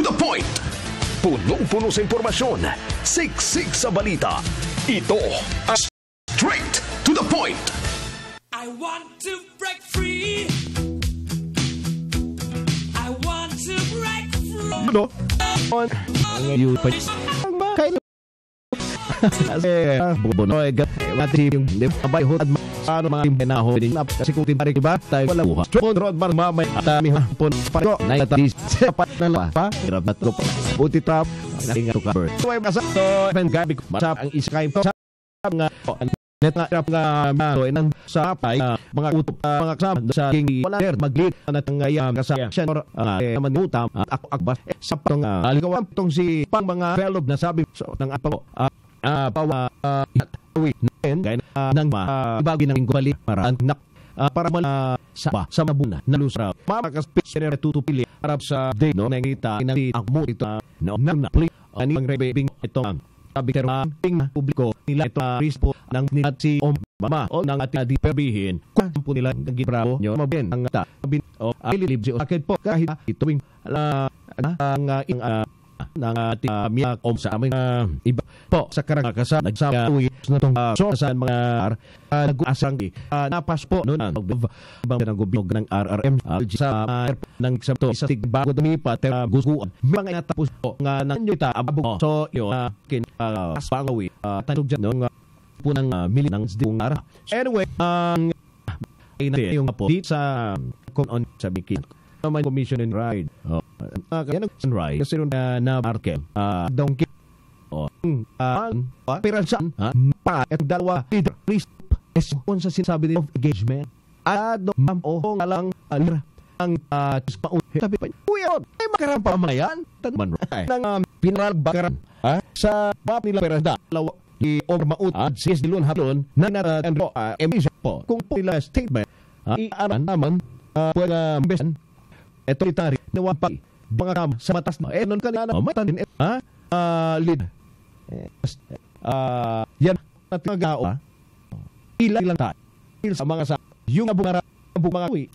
the point. Punong-puno sa impormasyon, siksik sa balita. Ito ang Straight to the Point. I want to break free. I want to break free. Ano? You pa kayo. Bubonoy mati yung abay hot ano mga impenaho din kasi kung timbari ba tayo wala buha. Road bar mamay atami hapon pago na tatis sapat na pa hirap na to buti tap nang to cover. So ay basa to event gabi masap ang iskay to nga net nga nga malo nang sa pay mga utop mga kasama sa king wala maglit na tangayam kasaya or naman utam ako akbas sa pang aligawan tong si pang mga fellow na sabi ng apo pawa kaya nang ibagi ng balik para para sa mabuna na lusra makaspesyer tutupili harap sa day no nakita ang mo ito no na please ani ang rebing ito sabi pero ang publiko nila ito rispo ng si Obama o ng ating diperbihin kung po nila ang gibravo nyo mabin ang sabi o ililib si akid po kahit ituwing ng ating miyak sa aming iba po sa karagasa nagsawi na itong sa mga nag-asang napas po noon ang bang ng gobyerno ng RRM sa ng sabto sa tigbago dumipa pero gustuan mga natapos po nga nang yuta ababo so yo kin pangawi tanong dyan no punang mili ng dingar anyway ang yung po sa on sa bikin naman commission and ride kaya nag-sunrise kasi rin na market donkey piransan pa at dalawa leader risk sa sinasabi din of engagement ma'am o lang ang sabi pa uy ay makaram pa mga yan tagman ng pinarabakaran sa map nila piranda lawa di ormaut at sis dilun haplon na natandro emission po kung po nila statement iaran naman pwede besan ito itari na wapag mga kam sa matas na nun kanina matanin lead yan at magao ilang tayo sa mga sa yung mga uwi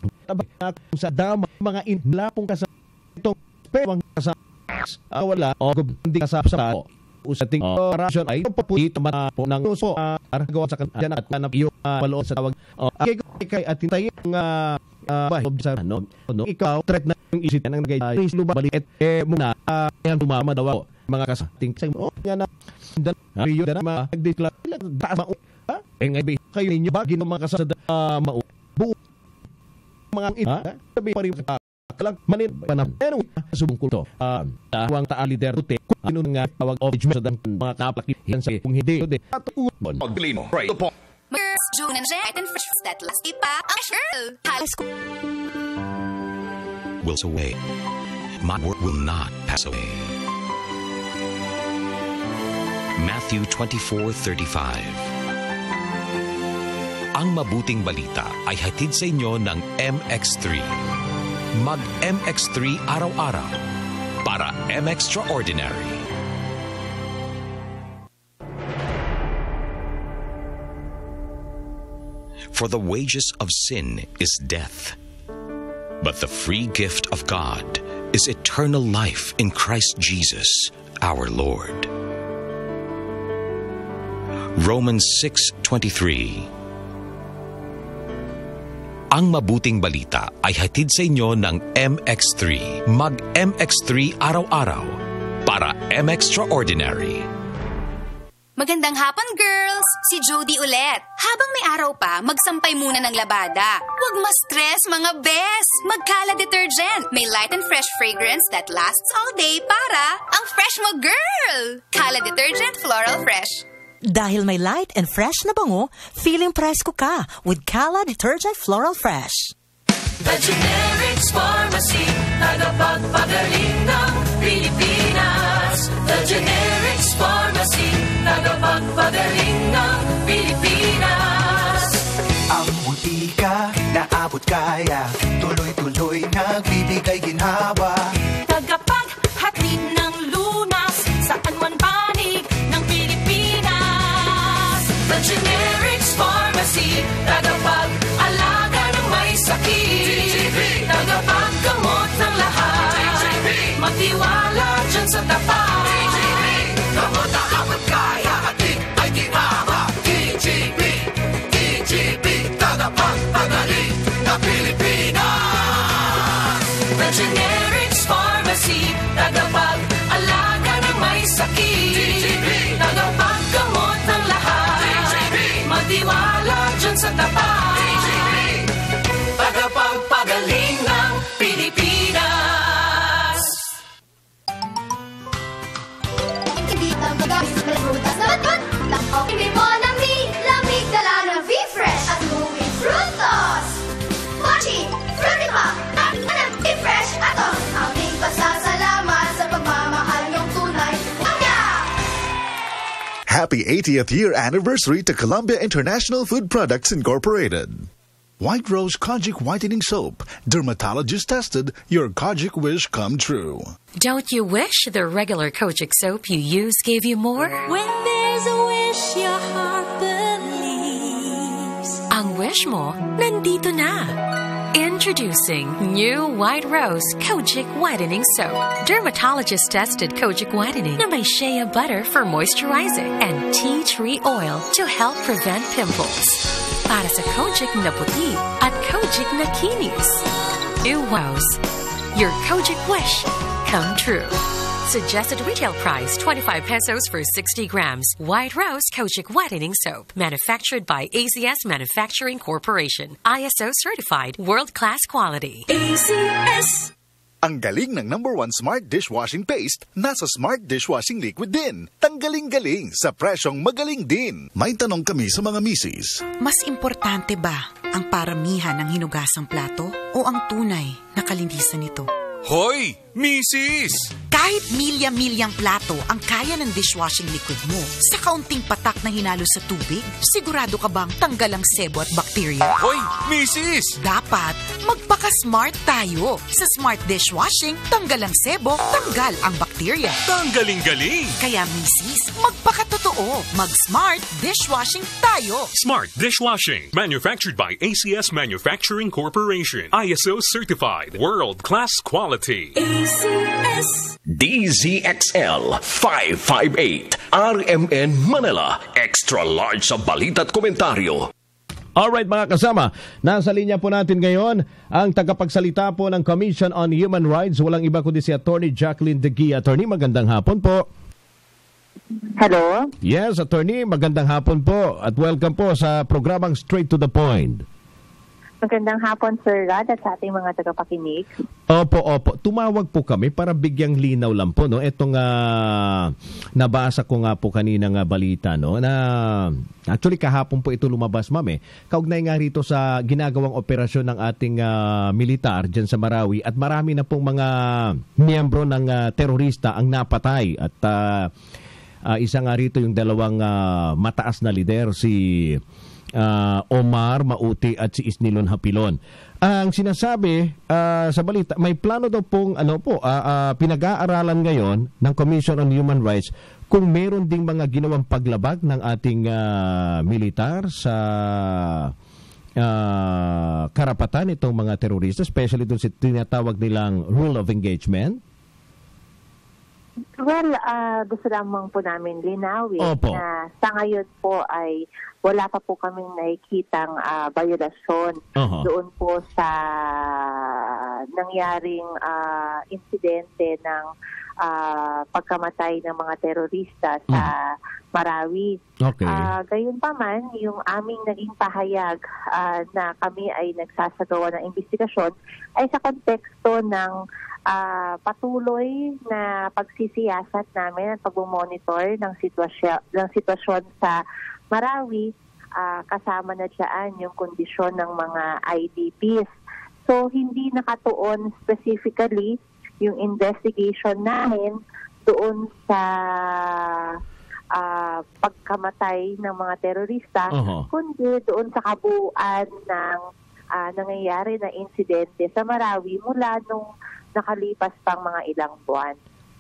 sa dama mga inlapong kasa itong pewang kasa wala o hindi kasa sa usating operasyon ay papulit mga po ng uso gawa sa kanyan at kanap yung paloon sa tawag kay at hintayin nga observe no ikaw threat na yung isip ng nagay please lubalik muna yan tumama daw mga kasating sa yan na riyo na mag-declare taas mo ngayon kayo ninyo ba gino mga kasada mau buo mga sabi pa rin lang manin panam pero subong kulto tawang ta leader te kuno nga tawag of sa mga kaplakihan sa kung hindi de atuon Paglino right the point June and Jet and Fresh that last ipa ang girl high school will away my word will not pass away. Matthew 24:35. Ang mabuting balita ay hatid sa inyo ng MX3. Mag MX3 araw-araw para M-Extraordinary. For the wages of sin is death, but the free gift of God is eternal life in Christ Jesus, our Lord. Romans 6:23. Ang mabuting balita ay hatid sa inyo ng MX3. Mag MX3 araw-araw para M-Extraordinary. Magandang hapon, girls! Si Jody ulit. Habang may araw pa, magsampay muna ng labada. Huwag ma-stress, mga bes! Mag-Kala detergent. May light and fresh fragrance that lasts all day para ang fresh mo, girl! Kala detergent Floral Fresh. Dahil may light and fresh na bango, feeling presko ka with Kala Detergent Floral Fresh. The Generics Pharmacy, tagapagpagaling ng Pilipinas. The Generics Pharmacy, tagapagpagaling ng Pilipinas. Ang butika na abot kaya, tuloy-tuloy nagbibigay ginhawa. Tagapaghatid ng lunas, saan man panig ng Pilipinas. The Generics Pharmacy, tagapag-alaga ng may sakit. Tagapaggamot ng lahat. dyan sa tapat. TGB, gamot na abot kaya at di ay ginawa. TGB, TGB, tagapagpagaling na Pilipinas. The Generics Pharmacy, tagapag-alaga ng may sakit. TGB, tagapaggamot ng lahat. TGB, Matiwala dyan sa tapat. TGB, Tagapagpagaling ng Pilipinas. Hindi lang magagamit sa prutas na batbat. Lampaw, hindi mo ng lamig dala ng V-Fresh at moving frutos. Mochi, fruity pop, at ng V-Fresh ato. Aming pasasalamat sa pagmamahal ng tunay. Happy 80th year anniversary to Columbia International Food Products Incorporated. White Rose Kojic Whitening Soap. Dermatologist tested, your Kojic wish come true. Don't you wish the regular Kojic soap you use gave you more? When there's a wish your heart believes. Ang wish mo, nandito na. Introducing new White Rose Kojic Whitening Soap. Dermatologist-tested Kojic Whitening na may shea butter for moisturizing and tea tree oil to help prevent pimples. Para sa Kojic na puti at Kojic na kinis. New Rose. Your Kojic wish come true. Suggested retail price 25 pesos for 60 grams. White Rose Kojic Whitening Soap. Manufactured by AZS Manufacturing Corporation. ISO certified world-class quality. ACS. Ang galing ng #1 Smart Dishwashing Paste, nasa Smart Dishwashing Liquid din. Tanggaling-galing sa presyong magaling din. May tanong kami sa mga misis. Mas importante ba ang paramihan ng hinugasang plato o ang tunay na kalinisan nito? Hoy, misis! Kahit milya-milyang plato ang kaya ng dishwashing liquid mo, sa kaunting patak na hinalo sa tubig, sigurado ka bang tanggal ang sebo at bakterya? Hoy, misis! Dapat magpaka-smart tayo. Sa Smart Dishwashing, tanggal ang sebo, tanggal ang bakterya. Tanggaling-galing! Kaya misis, magpakatotoo. Mag-Smart Dishwashing tayo. Smart Dishwashing. Manufactured by ACS Manufacturing Corporation. ISO certified. World-class quality. ACS. DZXL 558 RMN Manila. Extra large sa balita at komentaryo. Alright mga kasama, nasa linya po natin ngayon ang tagapagsalita po ng Commission on Human Rights. Walang iba kundi si Attorney Jacqueline De Guia. Attorney, magandang hapon po. Hello? Yes, Attorney, magandang hapon po at welcome po sa programang Straight to the Point. Magandang hapon, Sir Rad, at sa ating mga tagapakinig. Opo. Tumawag po kami para bigyang linaw lang po, no? Etong nabasa ko nga po kanina nga balita, no? Na actually kahapon po ito lumabas, ma'am, eh. Kaugnay nga rito sa ginagawang operasyon ng ating militar diyan sa Marawi at marami na pong mga miyembro ng terorista ang napatay at isa nga rito yung dalawang mataas na lider, si Omar Mauti at si Isnilon Hapilon. Ang sinasabi sa balita, may plano daw pong pinag-aaralan ngayon ng Commission on Human Rights kung meron ding mga ginawang paglabag ng ating militar sa karapatan itong mga terorista, especially dun sa tinatawag nilang rule of engagement. Well, gusto lamang po namin linawin Opo. na sa ngayon po ay wala pa po kaming nakikitang violasyon doon po sa nangyaring insidente ng pagkamatay ng mga terorista sa Marawi. Okay. Gayon pa man, yung aming naging pahayag na kami ay nagsasagawa ng investigasyon ay sa konteksto ng patuloy na pagsisiyasat namin at pag-monitor ng sitwasyon sa Marawi, kasama na dyan yung kondisyon ng mga IDPs. So, hindi nakatuon specifically yung investigation namin doon sa pagkamatay ng mga terorista, kundi doon sa kabuuan ng nangyayari na insidente sa Marawi mula nung nakalipas pang mga ilang buwan.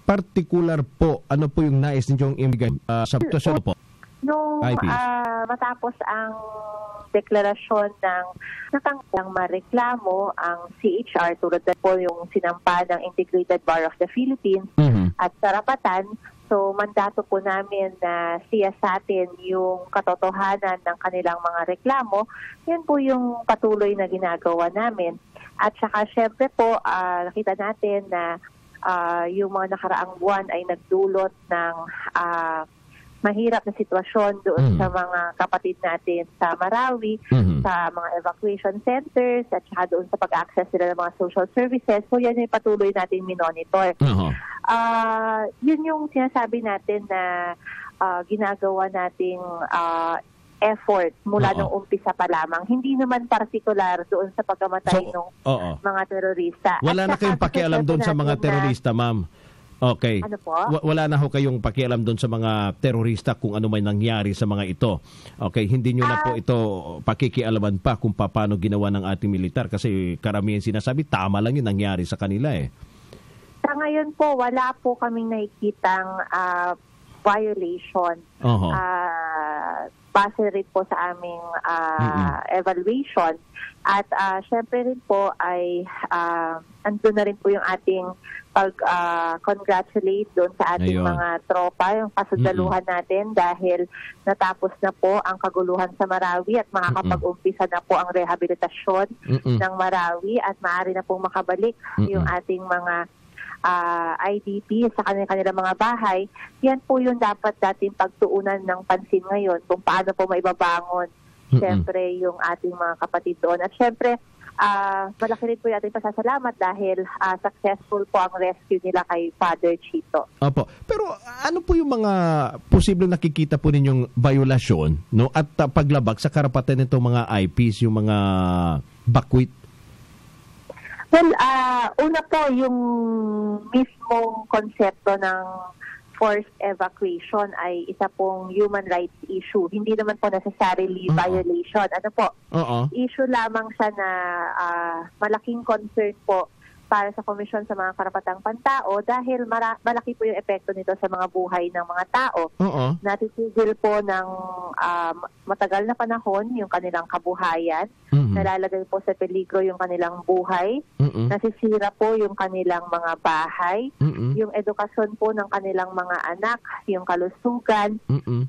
Particular po, ano po yung nais ninyong ibigay sa sitwasyon po? Nung matapos ang deklarasyon ng natanggang mareklamo ang CHR tulad na po yung sinampa ng Integrated Bar of the Philippines at karapatan. So, mandato po namin na siyasatin yung katotohanan ng kanilang mga reklamo. Yan po yung patuloy na ginagawa namin. At saka, syempre po, nakita natin na yung mga nakaraang buwan ay nagdulot ng mahirap na sitwasyon doon sa mga kapatid natin sa Marawi, sa mga evacuation centers, at saka doon sa pag-access nila ng mga social services. So yan yung patuloy natin minonitor. Yun yung sinasabi natin na ginagawa nating effort mula nung umpisa pa lamang. Hindi naman partikular doon sa pagkamatay ng mga terorista. Wala na kayong pakialam doon sa mga terorista, ma'am. Okay. Ano po? Wala na ho kayong pakialam doon sa mga terorista kung ano may nangyari sa mga ito. Okay, hindi nyo na po ito pakikialaman pa kung paano ginawa ng ating militar kasi karamihan sinasabi tama lang yung nangyari sa kanila eh. Sa ngayon po, wala po kaming nakikitang violation. Base rin po sa aming evaluation. At syempre rin po ay andun na rin po yung ating pag-congratulate doon sa ating mga tropa, yung kasundaluhan natin dahil natapos na po ang kaguluhan sa Marawi at makakapag-umpisa na po ang rehabilitasyon ng Marawi at maaari na pong makabalik yung ating mga IDP sa kanilang mga bahay. Yan po yung dapat natin pagtuunan ng pansin ngayon kung paano po maibabangon syempre yung ating mga kapatid doon. At syempre, malaki rin po yung ating pasasalamat dahil successful po ang rescue nila kay Father Chito. Opo. Pero ano po yung mga posibleng nakikita po ninyong violasyon, no? At paglabag sa karapatan nitong mga IPs, yung mga bakwit? Well, una po yung mismong konsepto ng forced evacuation ay isa pong human rights issue. Hindi naman po necessarily violation. Ano po? Issue lamang siya na malaking concern po para sa Komisyon sa mga Karapatang Pantao dahil malaki po yung epekto nito sa mga buhay ng mga tao. Natitigil po ng matagal na panahon yung kanilang kabuhayan. Nalalagay po sa peligro yung kanilang buhay. Nasisira po yung kanilang mga bahay. Yung edukasyon po ng kanilang mga anak, yung kalusugan,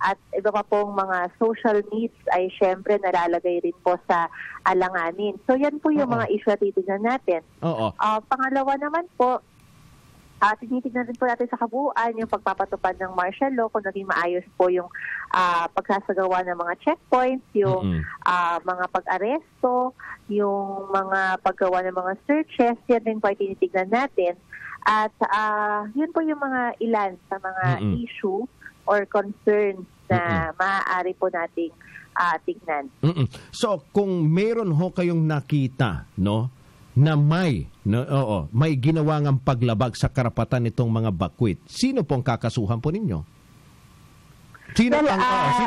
at iba pa pong mga social needs ay syempre nalalagay rin po sa alanganin. So yan po yung mga issue na titignan natin. Pangalawa naman po, tinitignan rin po natin sa kabuuan yung pagpapatupad ng martial law, kung naging maayos po yung pagsasagawa ng mga checkpoints, yung mga pag-aresto, yung mga paggawa ng mga searches, yan din po ay tinitignan natin. At yun po yung mga ilan sa mga issue or concerns na maaari po nating tignan. So, kung meron ho kayong nakita, no, na may ginawa ng paglabag sa karapatan nitong mga bakwit, sino pong kakasuhan po ninyo? Sinong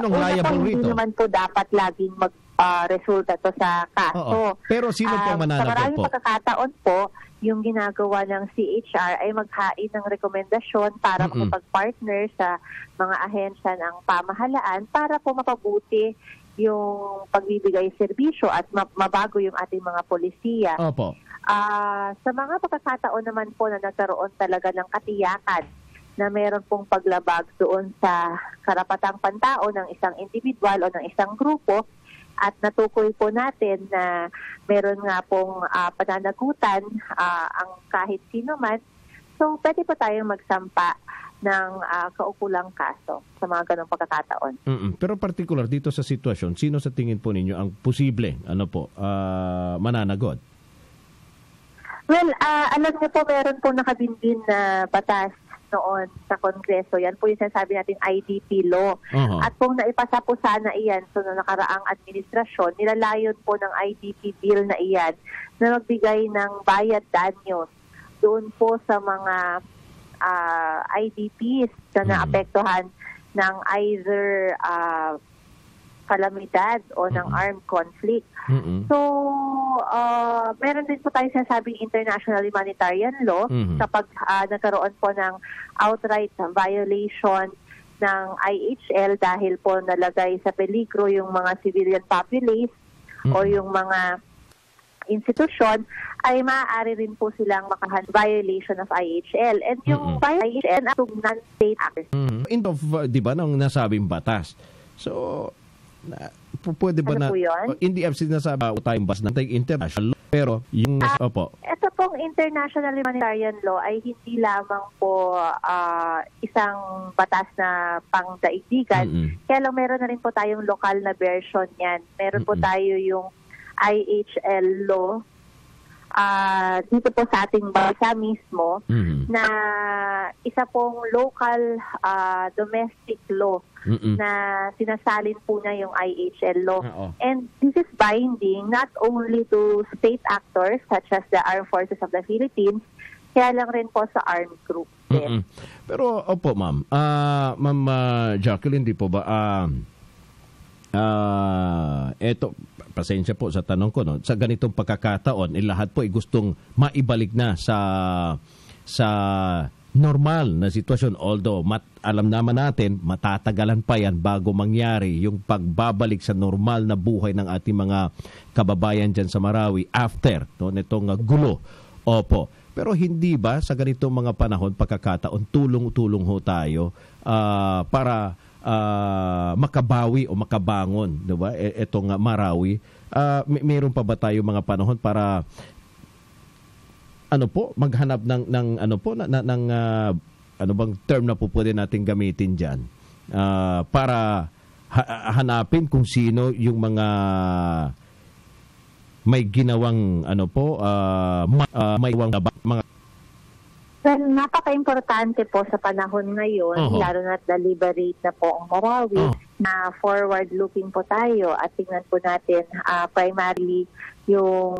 liable rito? Hindi naman po dapat laging resulta to sa kaso. Pero sino pong mananagot po? Sa maraming pagkakataon po, yung ginagawa ng CHR ay maghain ng rekomendasyon para makipag-partner sa mga ahensya ng pamahalaan para po mapabuti yung pagbibigay serbisyo at mabago yung ating mga polisiya. Sa mga pagkakataon naman po na nagkaroon talaga ng katiyakan na meron pong paglabag doon sa karapatang pantao ng isang individual o ng isang grupo at natukoy po natin na meron nga pong pananagutan ang kahit sino man, so pwede po tayong magsampa ng kaukulang kaso sa mga ganong pagkakataon. Pero particular dito sa sitwasyon, sino sa tingin po ninyo ang posible mananagot? Well, alam niyo po, meron po nakabinbin na batas noon sa Kongreso. Yan po yung sinasabi natin IDP law. At kung naipasa po sana iyan sa nakaraang administrasyon, nilalayon po ng IDP bill na iyan na magbigay ng bayad danyos doon po sa mga IDPs na naapektuhan ng either kalamidad o ng armed conflict. So, meron din po tayo sinasabing international humanitarian law kapag nagkaroon po ng outright violation ng IHL dahil po nalagay sa peligro yung mga civilian populace o yung mga institusyon, ay maaari rin po silang makahan violation of IHL. And yung IHL at non-state actors. In of, di ba, nang nasabing batas. So, pwede ba ano na, po yun? hindi sinasabi tayong bas na international law, pero yung, Ito pong international humanitarian law ay hindi lamang po isang batas na pangdaigdigan. Kaya lang meron na rin po tayong lokal na version yan. Meron po tayo yung IHL law dito po sa ating bansa mismo na isa pong local domestic law na sinasalin po na yung IHL law. And this is binding not only to state actors such as the Armed Forces of the Philippines, kaya lang rin po sa armed group. Pero opo ma'am, Ma'am Jacqueline, di po ba eto, pasensya po sa tanong ko, no? Sa ganitong pagkakataon, lahat po ay gustong maibalik na sa normal na sitwasyon. Although, alam naman natin, matatagalan pa yan bago mangyari yung pagbabalik sa normal na buhay ng ating mga kababayan dyan sa Marawi after nitong gulo. Opo. Pero hindi ba sa ganitong mga panahon, pagkakataon, tulong-tulong ho tayo para makabawi o makabangon, 'di ba? Etong Marawi. Mayroon pa ba tayo mga panahon para maghanap ng ano bang term na po pwede nating gamitin diyan? Para hanapin kung sino yung mga may ginawang may mga. Well, napaka-importante po sa panahon ngayon, lalo na't deliberate na po ang Marawi, na forward-looking po tayo at tingnan po natin primarily yung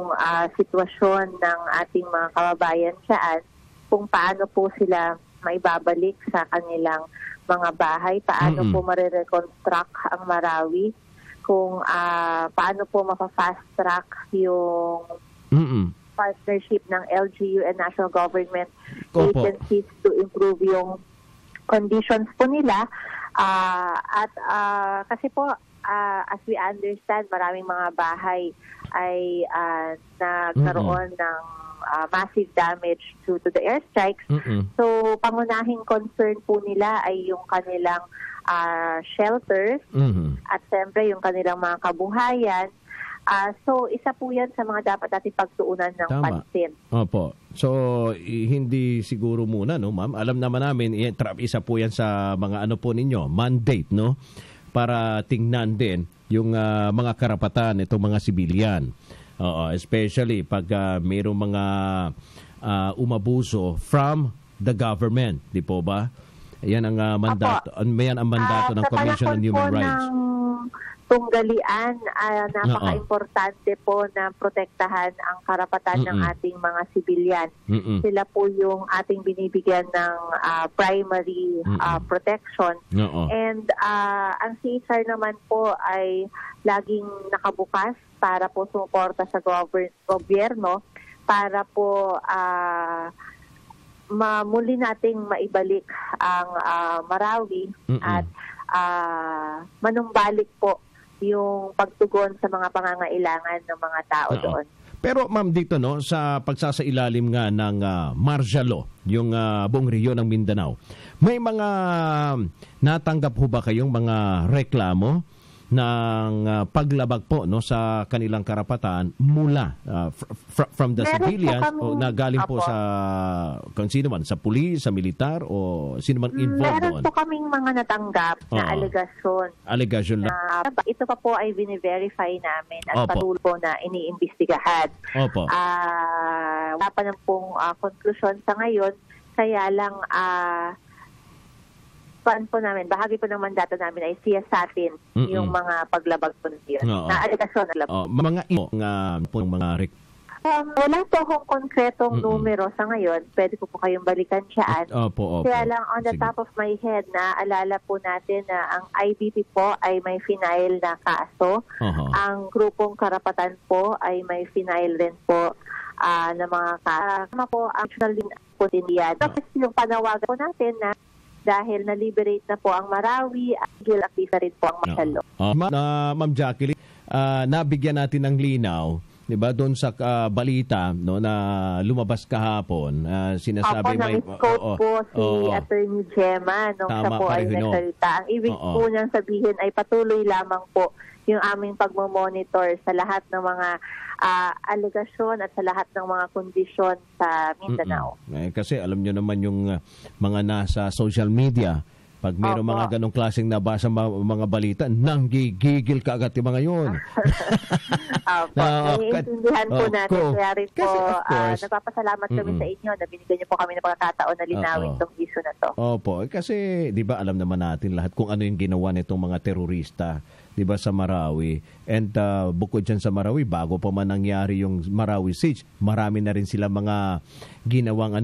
sitwasyon ng ating mga kababayan dyan, kung paano po sila maibabalik sa kanilang mga bahay, paano po marireconstruct ang Marawi, kung paano po mapa-fast track yung partnership ng LGU and national government agencies to improve yung conditions po nila. Kasi po, as we understand, maraming mga bahay ay nagkaroon ng massive damage due to the airstrikes. So, pangunahing concern po nila ay yung kanilang shelters at siyempre yung kanilang mga kabuhayan. So, isa po yan sa mga dapat natin pagtuunan ng pansin. Opo. So, hindi siguro muna, no, ma'am? Alam naman namin, isa po yan sa mga po ninyo, mandate, no? Para tingnan din yung mga karapatan itong mga sibilyan. Especially pag mayroong mga umabuso from the government, di po ba? Yan ang mandato. Yan ang mandato ng Commission on Human Rights. Tunggalian, napaka-importante po na protektahan ang karapatan ng ating mga sibilyan. Sila po yung ating binibigyan ng primary protection. And ang CSR naman po ay laging nakabukas para po sumuporta sa gobyerno para po muli nating maibalik ang Marawi at manumbalik po yung pagtugon sa mga pangangailangan ng mga tao doon. Pero ma'am, dito sa pagsasailalim nga ng martial law, yung buong rehiyon ng Mindanao, may mga natanggap ho ba kayong mga reklamo ng paglabag po sa kanilang karapatan mula from the civilians o na galing po sa kung sino man, sa pulis, sa militar o sino man involved doon? Meron po kaming mga natanggap na alegasyon. Alegasyon lang. Ito pa po ay bine-verify namin at patuloy po na iniimbestigahan. Wala pa ng pong konklusyon sa ngayon, kaya lang po namin, bahagi po ng mandato namin ay siyasatin yung mga paglabag po yun. Na alegasyon na wala po akong konkretong numero sa ngayon. Pwede po kayong balikan siyaan. Kaya lang on the top of my head, naalala po natin na ang IBP po ay may final na kaso. Ang grupong karapatan po ay may final rin po na mga kasama po ang national din po din yan. Tapos yung panawagan po natin na dahil na-liberate na po ang Marawi at active rin po ang martial law. Ma'am Jacqueline, nabigyan natin ng linaw 'di ba, doon sa balita no na lumabas kahapon, sinasabi may misquote po si Attorney Gemma nung siya po ay nagsalita. Ang ibig po niyang sabihin ay patuloy lamang po yung aming pagmo-monitor sa lahat ng mga alegasyon at sa lahat ng mga kondisyon sa Mindanao. Kasi alam niyo naman yung mga nasa social media, pag mayroong mga ganong klaseng nabasa mga balita, nanggigigil ka agad yung mga yun. Naiintindihan po natin. Kaya rin po, nagpapasalamat kami sa inyo na binigyan niyo po kami ng pagkakataon na linawin itong issue na to. Opo, kasi di ba alam naman natin lahat kung ano yung ginawa nitong mga terorista, di ba, sa Marawi. And bukod dyan sa Marawi, bago pa man nangyari yung Marawi siege, marami na rin sila mga ginawang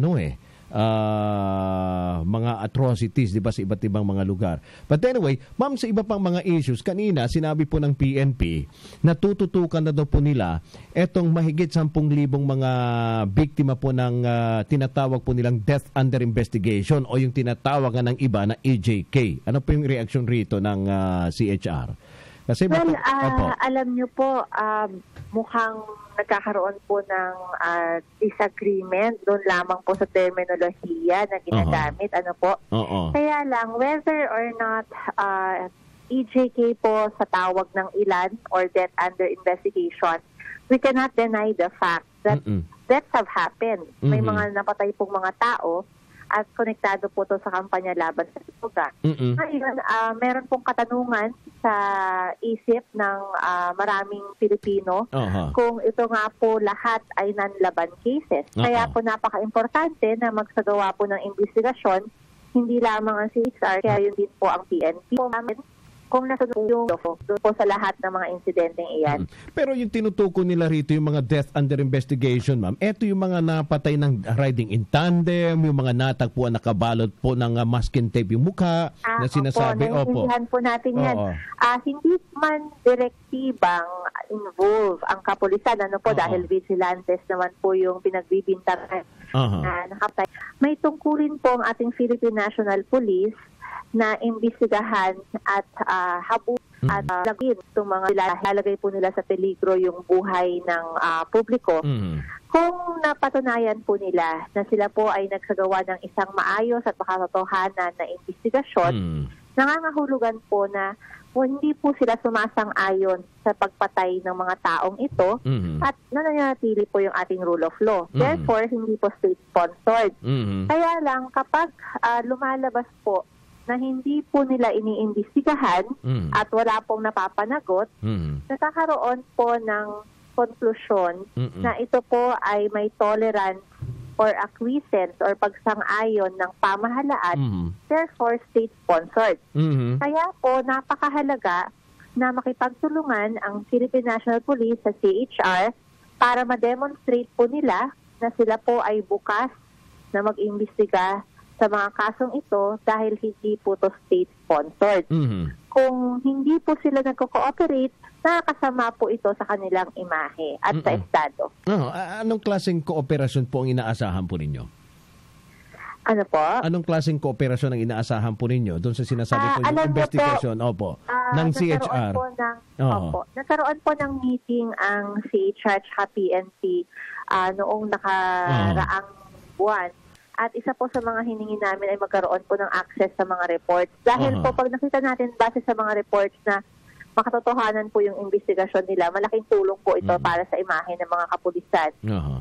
mga atrocities, di ba, sa iba't ibang mga lugar. But anyway, ma'am, sa iba pang mga issues, kanina sinabi po ng PNP na tututukan na daw po nila etong mahigit 10,000 mga biktima po ng tinatawag po nilang death under investigation o yung tinatawag ng iba na EJK. Ano po yung reaction rito ng CHR? Kasi alam niyo po, mukhang nagkakaroon po ng disagreement doon lamang po sa terminolohiya na ginagamit. Kaya lang, whether or not EJK po sa tawag ng ilan or death under investigation, we cannot deny the fact that deaths have happened. May mga napatay pong mga tao at konektado po to sa kampanya laban sa droga. Ngayon, meron pong katanungan sa isip ng maraming Pilipino kung ito nga po lahat ay non-laban cases. Kaya po napaka-importante na magsagawa po ng investigasyon, hindi lamang ang CHR, kaya yun din po ang PNP. Kung nasunod yung doon po sa lahat ng mga insidenteng iyan. Pero yung tinutukoy nila rito, yung mga death under investigation, ma'am, eto yung mga napatay ng riding in tandem, yung mga natagpuan nakabalot po ng masking tape yung mukha na sinasabi. Naiintindihan po natin yan. Hindi man direktibang involve ang kapulisan, dahil vigilantes naman po yung pinagbibintangan na nakapatay. May tungkulin po ang ating Philippine National Police na imbestigahan at habulin at lagin itong mga lalagay po nila sa peligro yung buhay ng publiko. Kung napatunayan po nila na sila po ay nagsagawa ng isang maayos at makatotohanan na imbestigasyon, nangangahulugan po na hindi po sila sumasang-ayon sa pagpatay ng mga taong ito at nananatili po yung ating rule of law. Therefore, hindi po state-sponsored. Kaya lang, kapag lumalabas po na hindi po nila iniimbestigahan at wala pong napapanagot, nakakaroon po ng konklusyon na ito po ay may tolerance or acquiescence or pagsang-ayon ng pamahalaan, therefore state-sponsored. Kaya po napakahalaga na makipagtulungan ang Philippine National Police sa CHR para ma-demonstrate po nila na sila po ay bukas na mag-imbestiga sa mga kasong ito dahil hindi po to state-sponsored. Kung hindi po sila nagko-cooperate, nakakasama po ito sa kanilang imahe at sa estado. Anong klaseng kooperasyon po ang inaasahan po ninyo? Ano po? Anong klaseng kooperasyon ang inaasahan po ninyo doon sa sinasabi po yung investigation ng CHR? Nagkaroon po ng meeting ang CHR at PNP noong nakaraang buwan. At isa po sa mga hiningi namin ay magkaroon po ng access sa mga reports. Dahil po pag nakita natin base sa mga reports na makatotohanan po yung investigasyon nila, malaking tulong po ito para sa imahe ng mga kapulisan.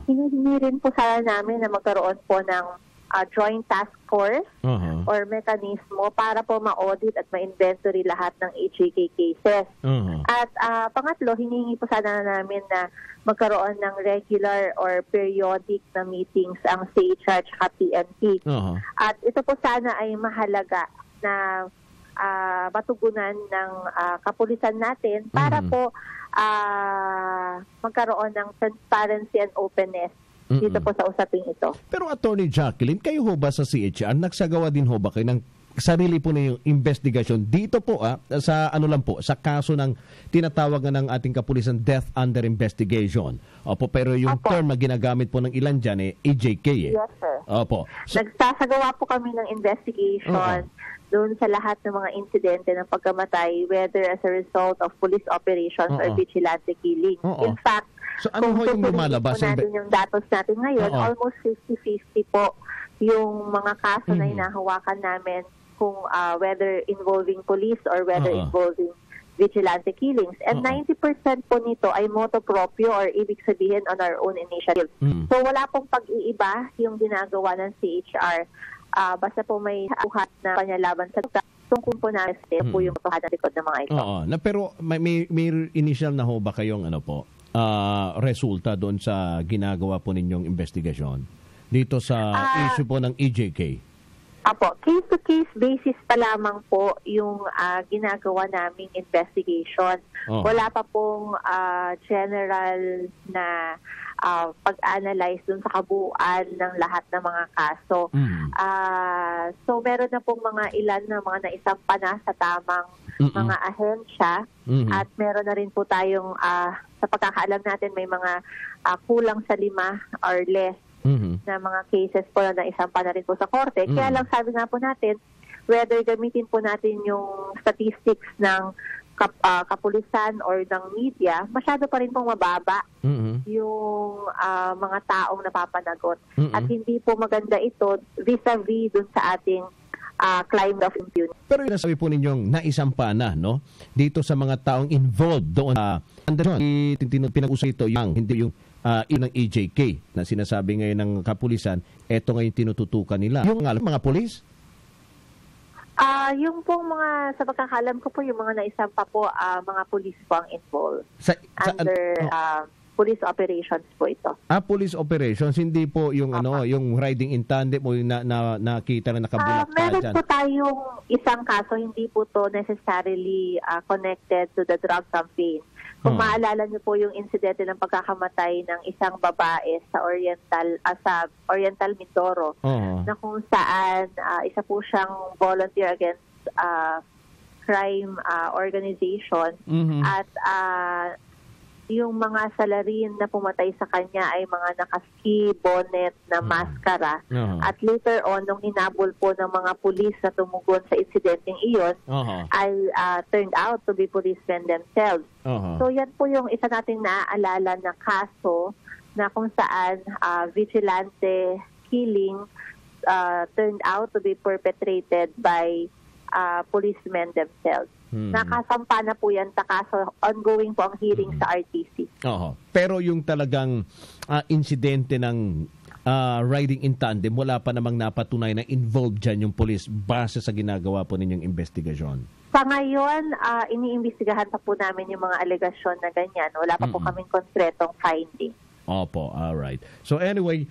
Hinihingi rin po sana namin na magkaroon po ng joint task force or mekanismo para po ma-audit at ma-inventory lahat ng HJK cases. At pangatlo, hiningi po sana namin na magkaroon ng regular or periodic na meetings ang CHR at PNP. At ito po sana ay mahalaga na matugunan ng kapulisan natin para po magkaroon ng transparency and openness dito po sa usaping ito. Pero Attorney Jacqueline, kayo ho ba sa CHR, nagsagawa din ho ba kayo ng sarili po na yung investigasyon dito po sa sa kaso ng tinatawag ng ating kapulisan death under investigation? Pero yung term na ginagamit po ng ilan dyan EJK Yes, sir. So, nagsasagawa po kami ng investigation doon sa lahat ng mga insidente ng pagkamatay, whether as a result of police operations or vigilante killing. In fact, So ano ho yung lumalabas? Kung natin yung datos natin ngayon, almost 50-50 po yung mga kaso na hinahawakan namin kung whether involving police or whether involving vigilante killings. And 90% po nito ay motu proprio or ibig sabihin on our own initiative. So wala pong pag-iiba yung ginagawa ng CHR. Basta po may uhat na panyalaban sa tungkol po na po yung tuhan na likod ng mga ito. Pero may initial na ho ba kayong resulta doon sa ginagawa po ninyong investigasyon dito sa issue po ng EJK? Apo, case-to-case basis pa lamang po yung ginagawa naming investigation. Wala pa pong general na pag-analyze dun sa kabuuan ng lahat ng mga kaso. So meron na pong mga ilan na mga naisampa na sa tamang mga ahensya at meron na rin po tayong sa pagkakaalam natin may mga kulang sa 5 or less na mga cases po na naisampa na rin po sa korte. Kaya lang sabi nga po natin, whether gamitin po natin yung statistics ng kapulisan or ng media, masyado pa rin pong mababa yung mga taong napapanagot. At hindi po maganda ito vis-a-vis dun sa ating climate of impunity. Pero yung sabi po ninyong naisampa na, no? Dito sa mga taong involved doon pinag-usay ito yung hindi yung ng EJK na sinasabi ngayon ng kapulisan, eto ngayon tinututukan nila. Yung mga polis? Yung pong mga, sa pagkakalam ko po, yung mga naisampa po, mga police po ang involved. Under police operations po ito. Police operations, hindi po yung yung riding in tandem o yung nakita na nakabulak meron po tayong isang kaso, hindi po to necessarily connected to the drug campaign. Kung maalala niyo po yung insidente ng pagkakamatay ng isang babae sa Oriental Mindoro, na kung saan isa po siyang volunteer against crime organization at yung mga salarin na pumatay sa kanya ay mga nakaski, bonnet na maskara. At later on, nung hinabol po ng mga pulis na tumugon sa insidenteng iyon, ay turned out to be policemen themselves. So yan po yung isa nating naaalala na kaso na kung saan vigilante killing turned out to be perpetrated by policemen themselves. Nakasampa na po yan sa kaso. Ongoing po ang hearing sa RTC. Pero yung talagang insidente ng riding in tandem, wala pa namang napatunay na involved dyan yung police base sa ginagawa po ninyong investigasyon? Sa ngayon, iniimbestigahan pa po namin yung mga alegasyon na ganyan. Wala pa po kaming konkretong finding. Opo, alright. So anyway,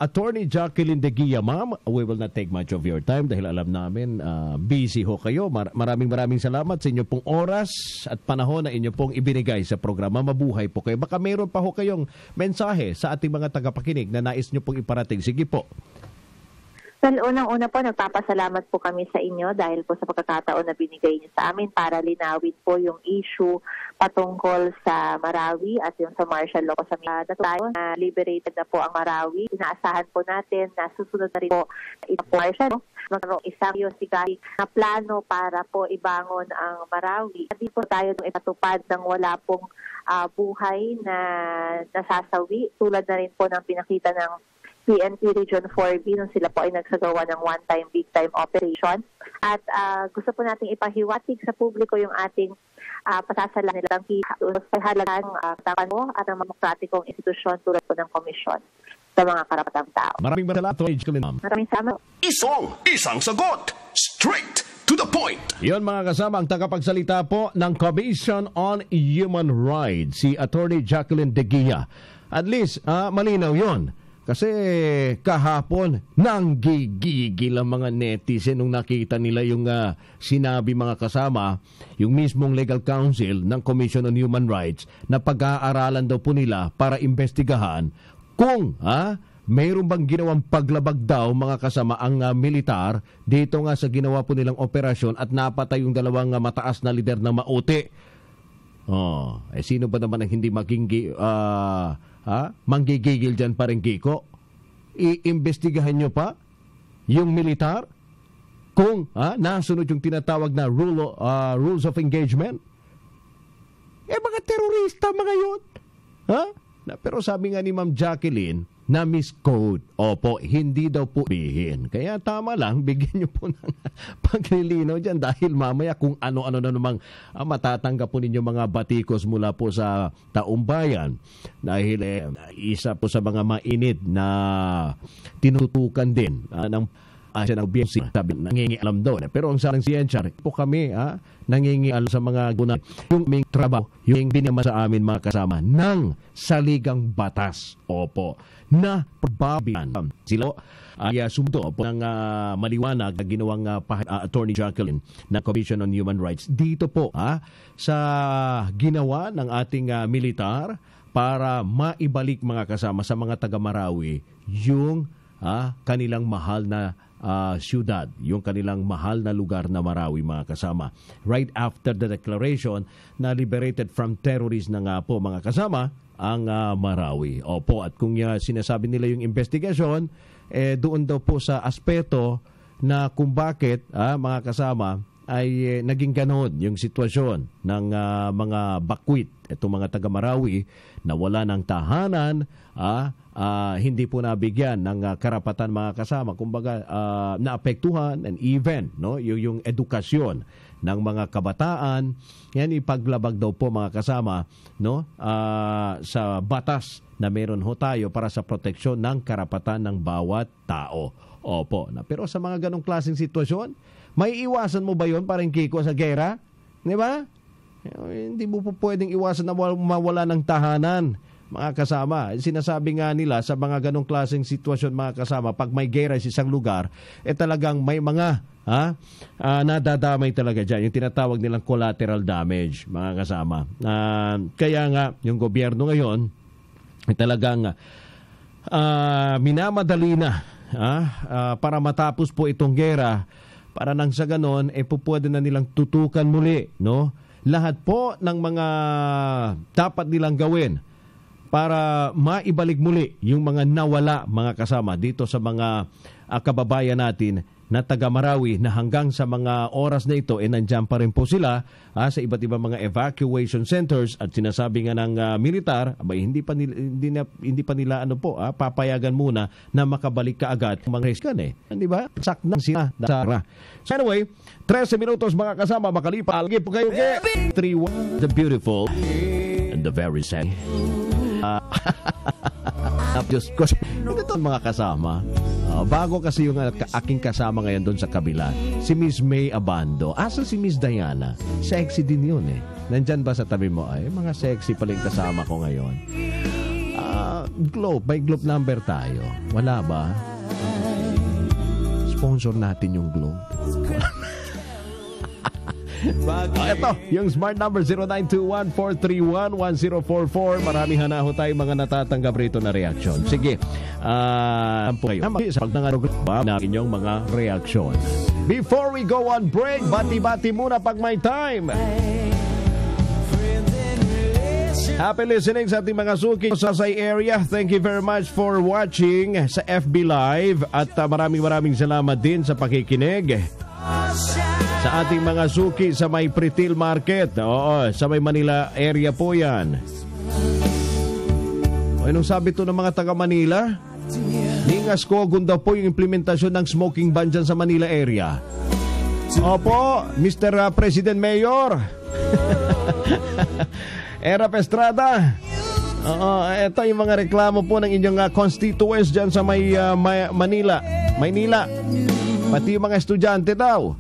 Attorney Jacqueline De Guia, ma'am, we will not take much of your time dahil alam namin busy ho kayo. Maraming salamat sa inyo pong oras at panahon na inyo pong ibinigay sa programa. Mabuhay po kayo. Baka mayroon pa ho kayong mensahe sa ating mga tagapakinig na nais nyo pong iparating. Sige po. Well, unang-una po, nagpapasalamat po kami sa inyo dahil po sa pagkakataon na binigay niyo sa amin para linawin po yung issue patungkol sa Marawi at yung sa martial law sa tayo na liberated na po ang Marawi. Inaasahan po natin na susunod na rin po itong martial law. Magkaroon isang yosigari na plano para po ibangon ang Marawi. Hindi po tayo nung ipatupad ng wala pong buhay na nasasawi tulad na rin po ng pinakita ng PNP Region 4B nung sila po ay nagsagawa ng one-time, big-time operation. At gusto po nating ipahiwatig sa publiko yung ating pasasala nilang sa halagang tapango at ang demokratikong institusyon tulad po ng komisyon sa mga karapatang tao. Maraming salamat. Maraming salamat. Isang sagot! Straight to the point! Yon mga kasama, ang tagapagsalita po ng Commission on Human Rights, si Attorney Jacqueline De Guia. At least, malinaw yon. Kasi kahapon, nanggigigil ang mga netizen nung nakita nila yung sinabi mga kasama, yung mismong legal counsel ng Commission on Human Rights na pag-aaralan daw po nila para investigahan kung mayroon bang ginawang paglabag daw mga kasama ang militar dito nga sa ginawa po nilang operasyon at napatay yung dalawang mataas na lider ng Maute. Sino ba naman ang hindi manggigigil dyan pa rin, Kiko? Iimbestigahan nyo pa yung militar kung nasunod yung tinatawag na rules of engagement? Mga terorista mga yun. Pero sabi nga ni Ma'am Jacqueline, na miscode. Opo, hindi daw po bihin. Kaya tama lang, bigyan niyo po ng paglilinaw dyan dahil mamaya kung ano-ano na namang matatanggap po ninyo mga batikos mula po sa taumbayan. Dahil isa po sa mga mainit na tinutukan din ng siya ng BMC, sabi, nangingialam doon. Pero ang sarang siyensya, po kami, nangingialam sa mga guna. Yung aming trabaho, yung binima sa amin mga kasama, ng saligang batas. Opo. Na probabilan. Sila ay sumundo po ng maliwanag na ginawang Attorney Jacqueline na Commission on Human Rights. Dito po, sa ginawa ng ating militar para maibalik mga kasama sa mga taga-Marawi yung kanilang mahal na siyudad, yung kanilang mahal na lugar na Marawi mga kasama. Right after the declaration na liberated from terrorists na nga po mga kasama ang Marawi. Opo, at kung sinasabi nila yung investigasyon, doon daw po sa aspeto na kung bakit mga kasama ay naging ganon yung sitwasyon ng mga bakwit, itong mga taga-Marawi na wala ng tahanan, hindi po nabigyan ng karapatan mga kasama, kumbaga naapektuhan and even yung edukasyon ng mga kabataan. Yan ipaglabag daw po mga kasama sa batas na meron ho tayo para sa proteksyon ng karapatan ng bawat tao. Opo. Pero sa mga ganong klaseng sitwasyon, may iwasan mo ba yun parang Kiko sa gera? Di ba? Hindi mo po pwedeng iwasan na mawala ng tahanan mga kasama. Sinasabi nga nila sa mga ganong klaseng sitwasyon mga kasama, pag may gera sa isang lugar, talagang may mga nadadamay talaga dyan. Yung tinatawag nilang collateral damage mga kasama. Kaya nga yung gobyerno ngayon talagang minamadali na para matapos po itong gera, para nang sa ganon pwede na nilang tutukan muli lahat po ng mga dapat nilang gawin para maibalik muli yung mga nawala mga kasama dito sa mga kababayan natin na taga-Marawi na hanggang sa mga oras na ito nandyan pa rin po sila sa iba't ibang mga evacuation centers, at sinasabi nga ng militar hindi pa nila papayagan muna na makabalik kaagad mga reskan di ba? Sak na sila. So anyway, 13 minutos mga kasama makalipa. Algi po kayo 3-1 the beautiful and the very sad. Diyos ko, ito mga kasama. Bago kasi yung aking kasama ngayon doon sa kabila, si Miss May Abando. Asa si Miss Diana? Sexy din yun Nandyan ba sa tabi mo? Ay, mga sexy paling kasama ko ngayon. Globe, may Globe number tayo. Wala ba? Sponsor natin yung Globe. Ito, yung smart number 0921-431-1044. Marami hanaho tayo mga natatanggap rito na reaksyon. Sige, po kayo sa pagdangarog na inyong mga reaksyon. Before we go on break, bati-bati muna pag may time. Happy listening sa ating mga suki sa Say area. Thank you very much for watching sa FB Live. At maraming salamat din sa pakikinig sa ating mga suki sa may Pretil Market. Oo, sa may Manila area po yan. Anong sabi to ng mga taga Manila? Ningas ko, gunda po yung implementasyon ng smoking ban dyan sa Manila area. Opo, Mr. President Mayor. Era Estrada. Ito yung mga reklamo po ng inyong constituents dyan sa may Maynila. Pati yung mga estudyante daw.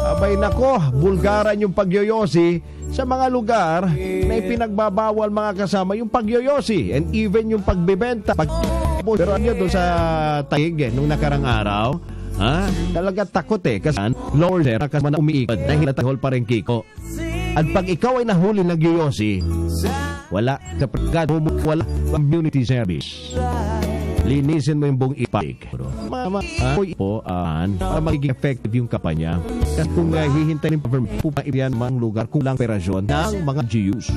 Abay nako, bulgaran yung pagyoyosi sa mga lugar na ipinagbabawal mga kasama yung pagyoyosi and even yung pagbebenta. Pero ano doon sa Taig nung nakarang araw, talaga takot kasi lower there kasi man umiikot dahil natahol pa rin Kiko. At pag ikaw ay nahuli ng yoyosi, wala community service. Linisin mo yung buong ipag. Para magiging effective yung kampanya. At kung hihintayin ng government, pupaibiyan mga lugar kung lang operasyon ng mga GUs.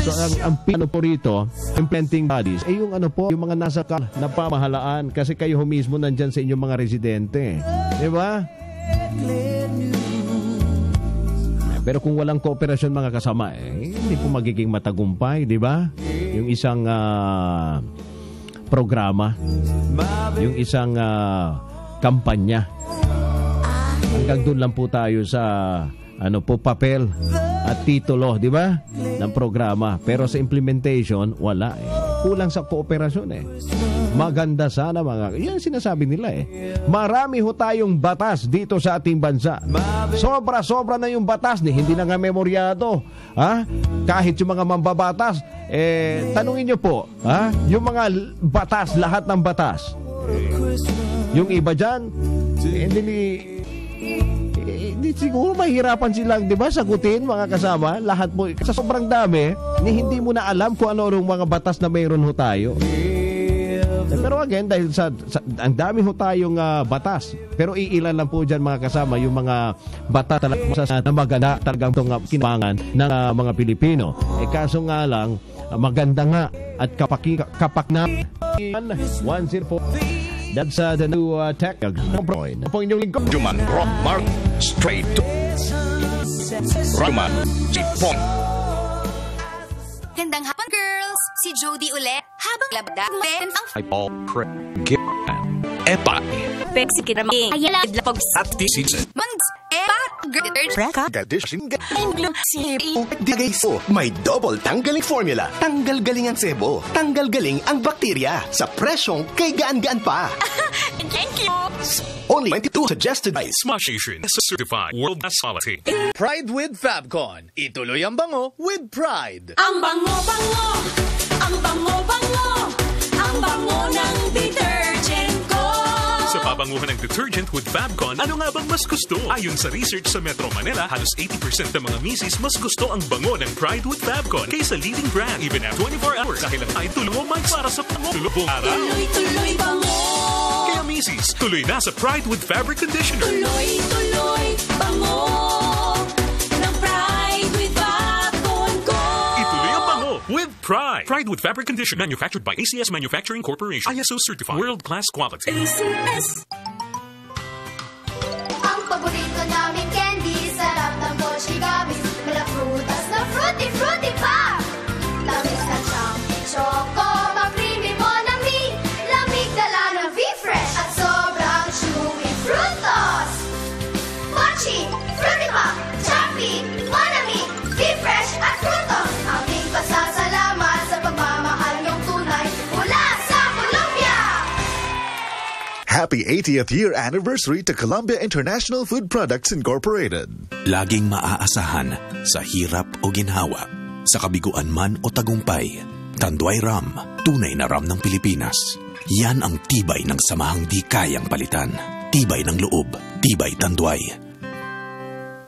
So, ang pino po rito, implementing bodies, yung yung mga nasa na pamahalaan kasi kayo mismo nandyan sa inyong mga residente. Diba? Pero kung walang kooperasyon mga kasama, hindi po magiging matagumpay, di ba? Yung isang programa, yung isang kampanya. Hanggang doon lang po tayo sa papel at titulo, di ba? Ng programa. Pero sa implementation, wala Kulang sa kooperasyon Maganda sana yan sinasabi nila Marami ho tayong batas dito sa ating bansa. Sobra-sobra na yung batas hindi na nga memoryado. Kahit yung mga mambabatas, tanungin nyo po, yung mga batas, lahat ng batas. Yung iba dyan, hindi siguro mahirapan silang, di ba, sagutin mga kasama. Lahat po, sa sobrang dami, hindi mo na alam kung ano mga batas na mayroon ho tayo. Pero again, dahil sa ang dami ho tayong batas, pero iilan lang po dyan mga kasama yung mga batas na maganda talagang kinabangan ng mga Pilipino. Kaso nga lang, maganda nga at kapakna 104. That's the new tech. Po inyong lingkod. Juman Rock Mark straight to Roman Jipon. Gandang hapon, girls! Si Jody ulit. Habang labda, ang Eyeball Craig Epay Pexi Kirami Ayala Lapag at season Mangs Epa Preka Gadishing Digay so, may double tanggaling formula. Tanggal galing ang sebo. Tanggal galing ang bakterya. Sa presyong kay gaan-gaan pa. Thank you! Only 22 suggested by Smash Nation certified world class quality. Pride with Fabcon. Ituloy ang bango with pride. Ang bango-bango, ang bango-bango, ang bango ng detergent ko. Sa pabanguhan ng detergent with Fabcon, ano nga bang mas gusto? Ayon sa research sa Metro Manila, halos 80% ng mga misis mas gusto ang bango ng Pride with Fabcon kaysa leading brand. Even at 24 hours, dahil ang ay tulong mo para sa bango. Tulubong araw. Tuloy-tuloy bango. Kaya misis, tuloy na sa Pride with Fabric Conditioner. Tuloy-tuloy bango ng Pride with Fabcon ko. Ituloy ang bango with Pride. Pride with Fabric Conditioner. Manufactured by ACS Manufacturing Corporation. ISO certified. World class quality. ACS. Ang paborito namin candy, sarap ng mochi gamis, mala frutas na fruity pa. Tamis na siyang choco, ma-creamy monami, lamig dala ng V-Fresh at sobrang chewy frutos. Mochi, fruity pa, choppy, monami, V-Fresh at frutos. Aming pasasalamat sa pagmamahal niyong tunay mula sa Colombia. Happy 80th year anniversary to Columbia International Food Products Incorporated. Laging maaasahan sa hirap o ginhawa, sa kabiguan man o tagumpay. Tanduay Ram, tunay na ram ng Pilipinas. Yan ang tibay ng samahang di kayang palitan. Tibay ng loob, tibay Tanduay.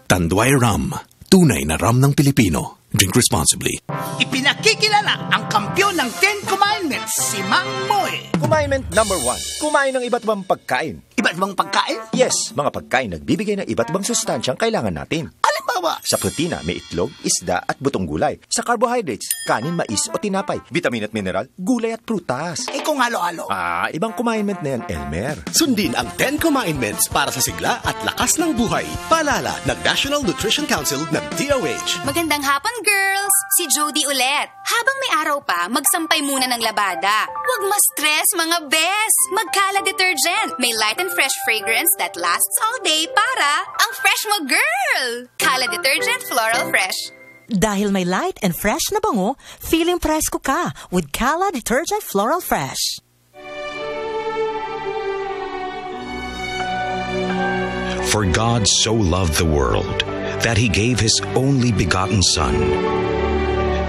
Tanduay Ram, tunay na ram ng Pilipino. Drink responsibly. Ipinakikilala ang kampyon ng 10 Commandments, si Mang Moy. Commandment number 1. Kumain ng iba't ibang pagkain. Iba't ibang pagkain? Yes, mga pagkain nagbibigay ng iba't ibang sustansyang kailangan natin. Halimbawa, sa protina, may itlog, isda at butong gulay. Sa carbohydrates, kanin, mais o tinapay. Vitamin at mineral, gulay at prutas. kung halo-halo. Ibang commandment na yan, Elmer. Sundin ang 10 Commandments para sa sigla at lakas ng buhay. Paalala ng National Nutrition Council ng DOH. Magandang hapon, girls! Si Jody ulit. Habang may araw pa, magsampay muna ng labada. Huwag ma-stress, mga bes! Magkala detergent. May light and fresh fragrance that lasts all day para ang fresh mo, girl! Kala Detergent Floral Fresh. Dahil may light and fresh na bango, feeling presko ka with Kala Detergent Floral Fresh. For God so loved the world that He gave His only begotten Son,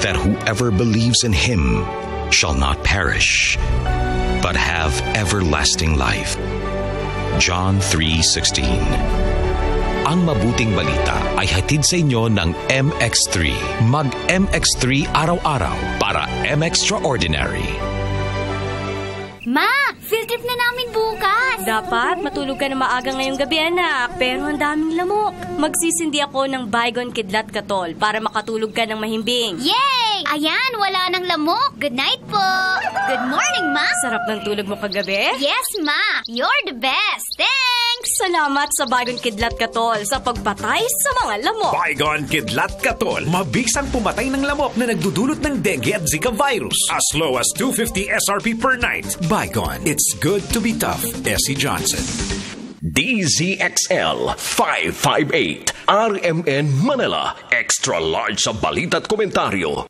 that whoever believes in Him shall not perish, but have everlasting life. John 3:16. Ang mabuting balita ay hatid sa inyo ng MX3. Mag-MX3 araw-araw para M-Extraordinary. Ma, field trip na namin bukas. Dapat matulog ka na maaga ngayong gabi, anak. Pero ang daming lamok. Magsisindi ako ng Baygon Kidlat Katol para makatulog ka ng mahimbing. Yay! Ayan, wala nang lamok. Good night po. Good morning, Ma. Sarap ng tulog mo kagabi? Yes, Ma. You're the best. Thanks. Salamat sa Baygon Kidlat Katol sa pagpatay sa mga lamok. Baygon Kidlat Katol, mabisang pumatay ng lamok na nagdudulot ng dengue at Zika virus. As low as 250 SRP per night. Baygon, it's good to be tough. Essie Johnson. DZXL 558 RMN Manila. Extra large sa balita at komentaryo.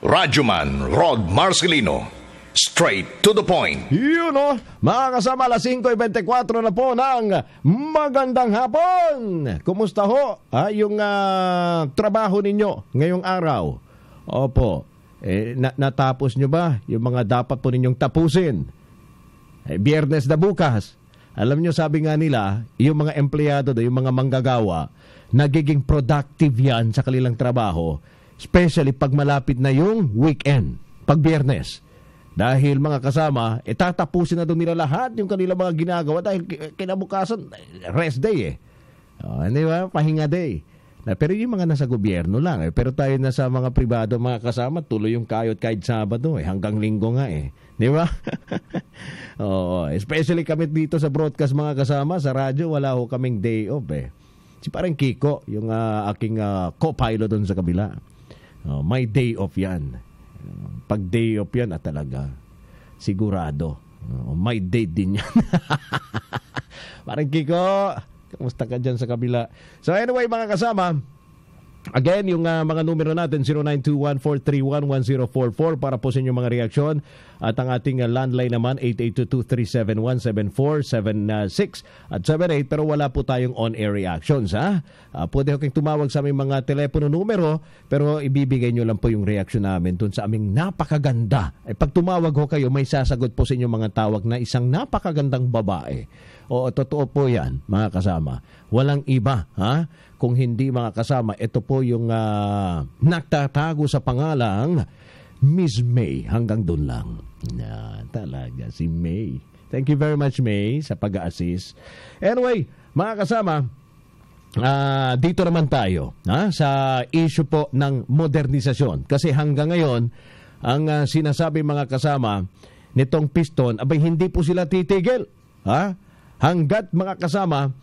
Radyoman Rod Marcelino. Straight to the point. Yun o, mga kasama, alas 5:24 na po ng magandang hapon. Kumusta ho yung trabaho ninyo ngayong araw? Opo, natapos nyo ba yung mga dapat po ninyong tapusin? Biyernes na bukas. Alam nyo, sabi nga nila, yung mga empleyado, yung mga manggagawa, nagiging productive yan sa kanilang trabaho, especially pag malapit na yung weekend, pag Biyernes. Dahil mga kasama, tatapusin na doon nila lahat yung kanilang mga ginagawa dahil kinabukasan, rest day di ba? Pahinga day. Pero yung mga nasa gobyerno lang. Pero tayo nasa mga pribado, mga kasama, tuloy yung kayod kahit Sabado. Hanggang Linggo nga Di ba? Especially kami dito sa broadcast, mga kasama, sa radyo, wala ho kaming day off Si parang Kiko, yung aking co-pilot doon sa kabila. May day off yan. Pag day off yan, talaga sigurado. May date din yan. Parang Kiko, kamusta ka dyan sa kabila? So anyway, mga kasama, again, yung mga numero natin, 0921-431-1044 para po sa inyong mga reaksyon. At ang ating landline naman, 8822-371-7476 at 78. Pero wala po tayong on-air reactions, pwede ho kayong tumawag sa aming mga telepono numero, pero ibibigay nyo lang po yung reaksyon namin dun sa aming napakaganda. Pag tumawag ho kayo, may sasagot po sa inyong mga tawag na isang napakagandang babae. O totoo po yan, mga kasama. Walang iba, kung hindi, mga kasama, ito po yung nagtatago sa pangalang Miss May. Hanggang doon lang. Talaga, si May. Thank you very much, May, sa pag-a-assist. Anyway, mga kasama, dito naman tayo sa issue po ng modernisasyon. Kasi hanggang ngayon, ang sinasabi, mga kasama, nitong piston, abay hindi po sila titigil. Hanggat, mga kasama,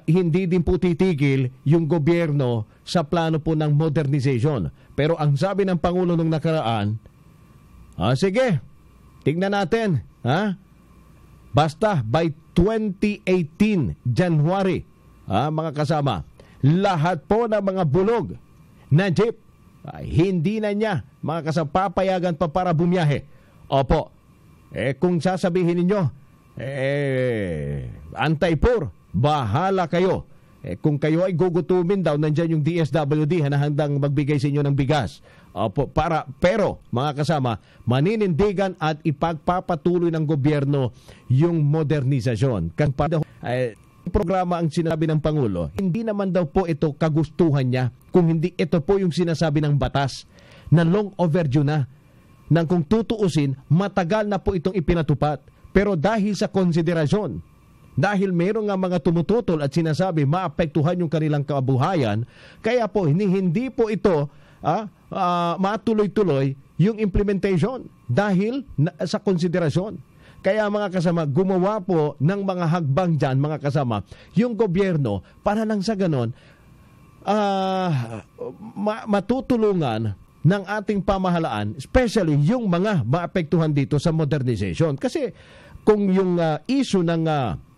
hindi din po titigil yung gobyerno sa plano po ng modernization. Pero ang sabi ng Pangulo nung nakaraan, sige, tignan natin. Basta by 2018, January, mga kasama, lahat po ng mga bulog na jeep, hindi na niya, mga kasama, papayagan pa para bumiyahe. Opo, kung sasabihin ninyo, anti-poor, bahala kayo. Kung kayo ay gugutumin daw, nandyan yung DSWD na handang magbigay sa inyo ng bigas. Pero, mga kasama, maninindigan at ipagpapatuloy ng gobyerno yung modernisasyon. Programa ang sinabi ng Pangulo, hindi naman daw po ito kagustuhan niya, kung hindi ito po yung sinasabi ng batas na long overdue na. Nang kung tutuusin, matagal na po itong ipinatupad. Pero dahil sa konsiderasyon, dahil mayroong nga mga tumututol at sinasabi maapektuhan yung kanilang kabuhayan, kaya po hindi po ito matuloy-tuloy yung implementation dahil sa konsiderasyon. Kaya, mga kasama, gumawa po ng mga hagbang dyan, mga kasama, yung gobyerno para nang sa ganon matutulungan ng ating pamahalaan, especially yung mga maapektuhan dito sa modernization. Kasi kung yung issue ng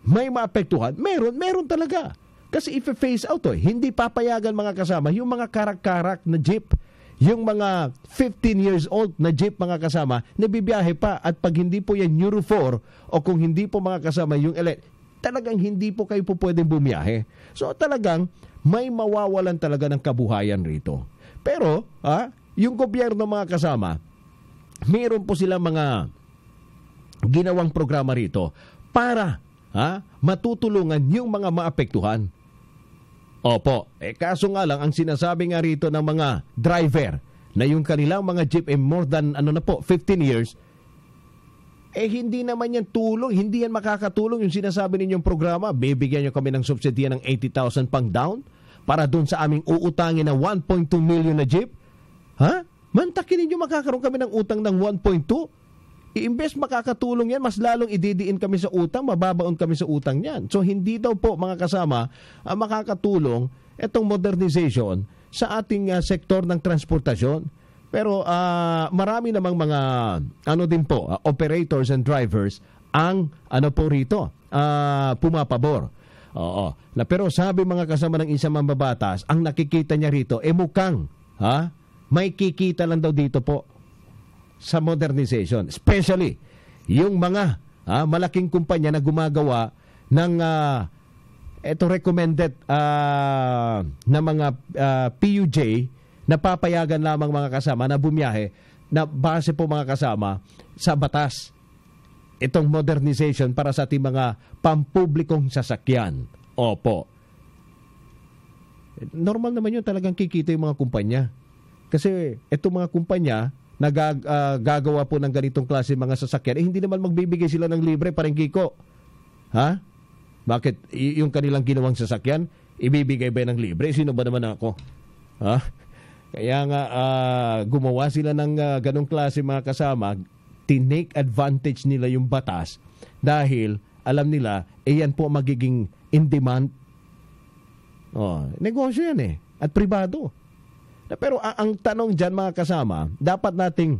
may maapektuhan, meron talaga. Kasi if face out, hindi papayagan, mga kasama, yung mga karak-karak na jeep, yung mga 15 years old na jeep, mga kasama, nabibiyahe pa. At pag hindi po yan Euro 4 o kung hindi po, mga kasama, yung talagang hindi po kayo po pwedeng bumiyahe. So talagang may mawawalan talaga ng kabuhayan rito. Pero, yung gobyerno, mga kasama, mayroon po silang mga ginawang programa rito para matutulungan yung mga maapektuhan. Opo, kaso nga lang, ang sinasabi nga rito ng mga driver na yung kanilang mga jeep more than 15 years, hindi naman yan tulong, hindi yan makakatulong yung sinasabi ninyong programa. Bibigyan nyo kami ng subsidiya ng 80,000 pang down para dun sa aming uutangin na 1.2 million na jeep. Mantakin ninyo makakaroon kami ng utang ng 1.2? iimbes makakatulong yan, mas lalong ididiin kami sa utang, mababaon kami sa utang yan. So hindi daw po mga kasama makakatulong itong modernization sa ating sektor ng transportasyon. Pero marami namang mga din po, operators and drivers ang po rito, pumapabor. Oo. Pero sabi mga kasama ng isang mambabatas, ang nakikita niya rito, mukhang may kikita lang daw dito po sa modernization. Especially, yung mga malaking kumpanya na gumagawa ng recommended na mga PUJ na papayagan lamang mga kasama na bumiyahe na base po mga kasama sa batas. Itong modernization para sa ating mga pampublikong sasakyan. Opo. Normal naman yun, talagang kikita yung mga kumpanya. Kasi itong mga kumpanya na gagawa po ng ganitong klase mga sasakyan, hindi naman magbibigay sila ng libre, parang Kiko. Ha? Bakit? Yung kanilang ginawang sasakyan, ibibigay ba ng libre? Sino ba naman ako? Ha? Kaya nga, gumawa sila ng ganong klase mga kasama, tinake advantage nila yung batas dahil alam nila, yan po magiging in demand. Negosyo yan at pribado. Pero ang tanong dyan mga kasama, dapat nating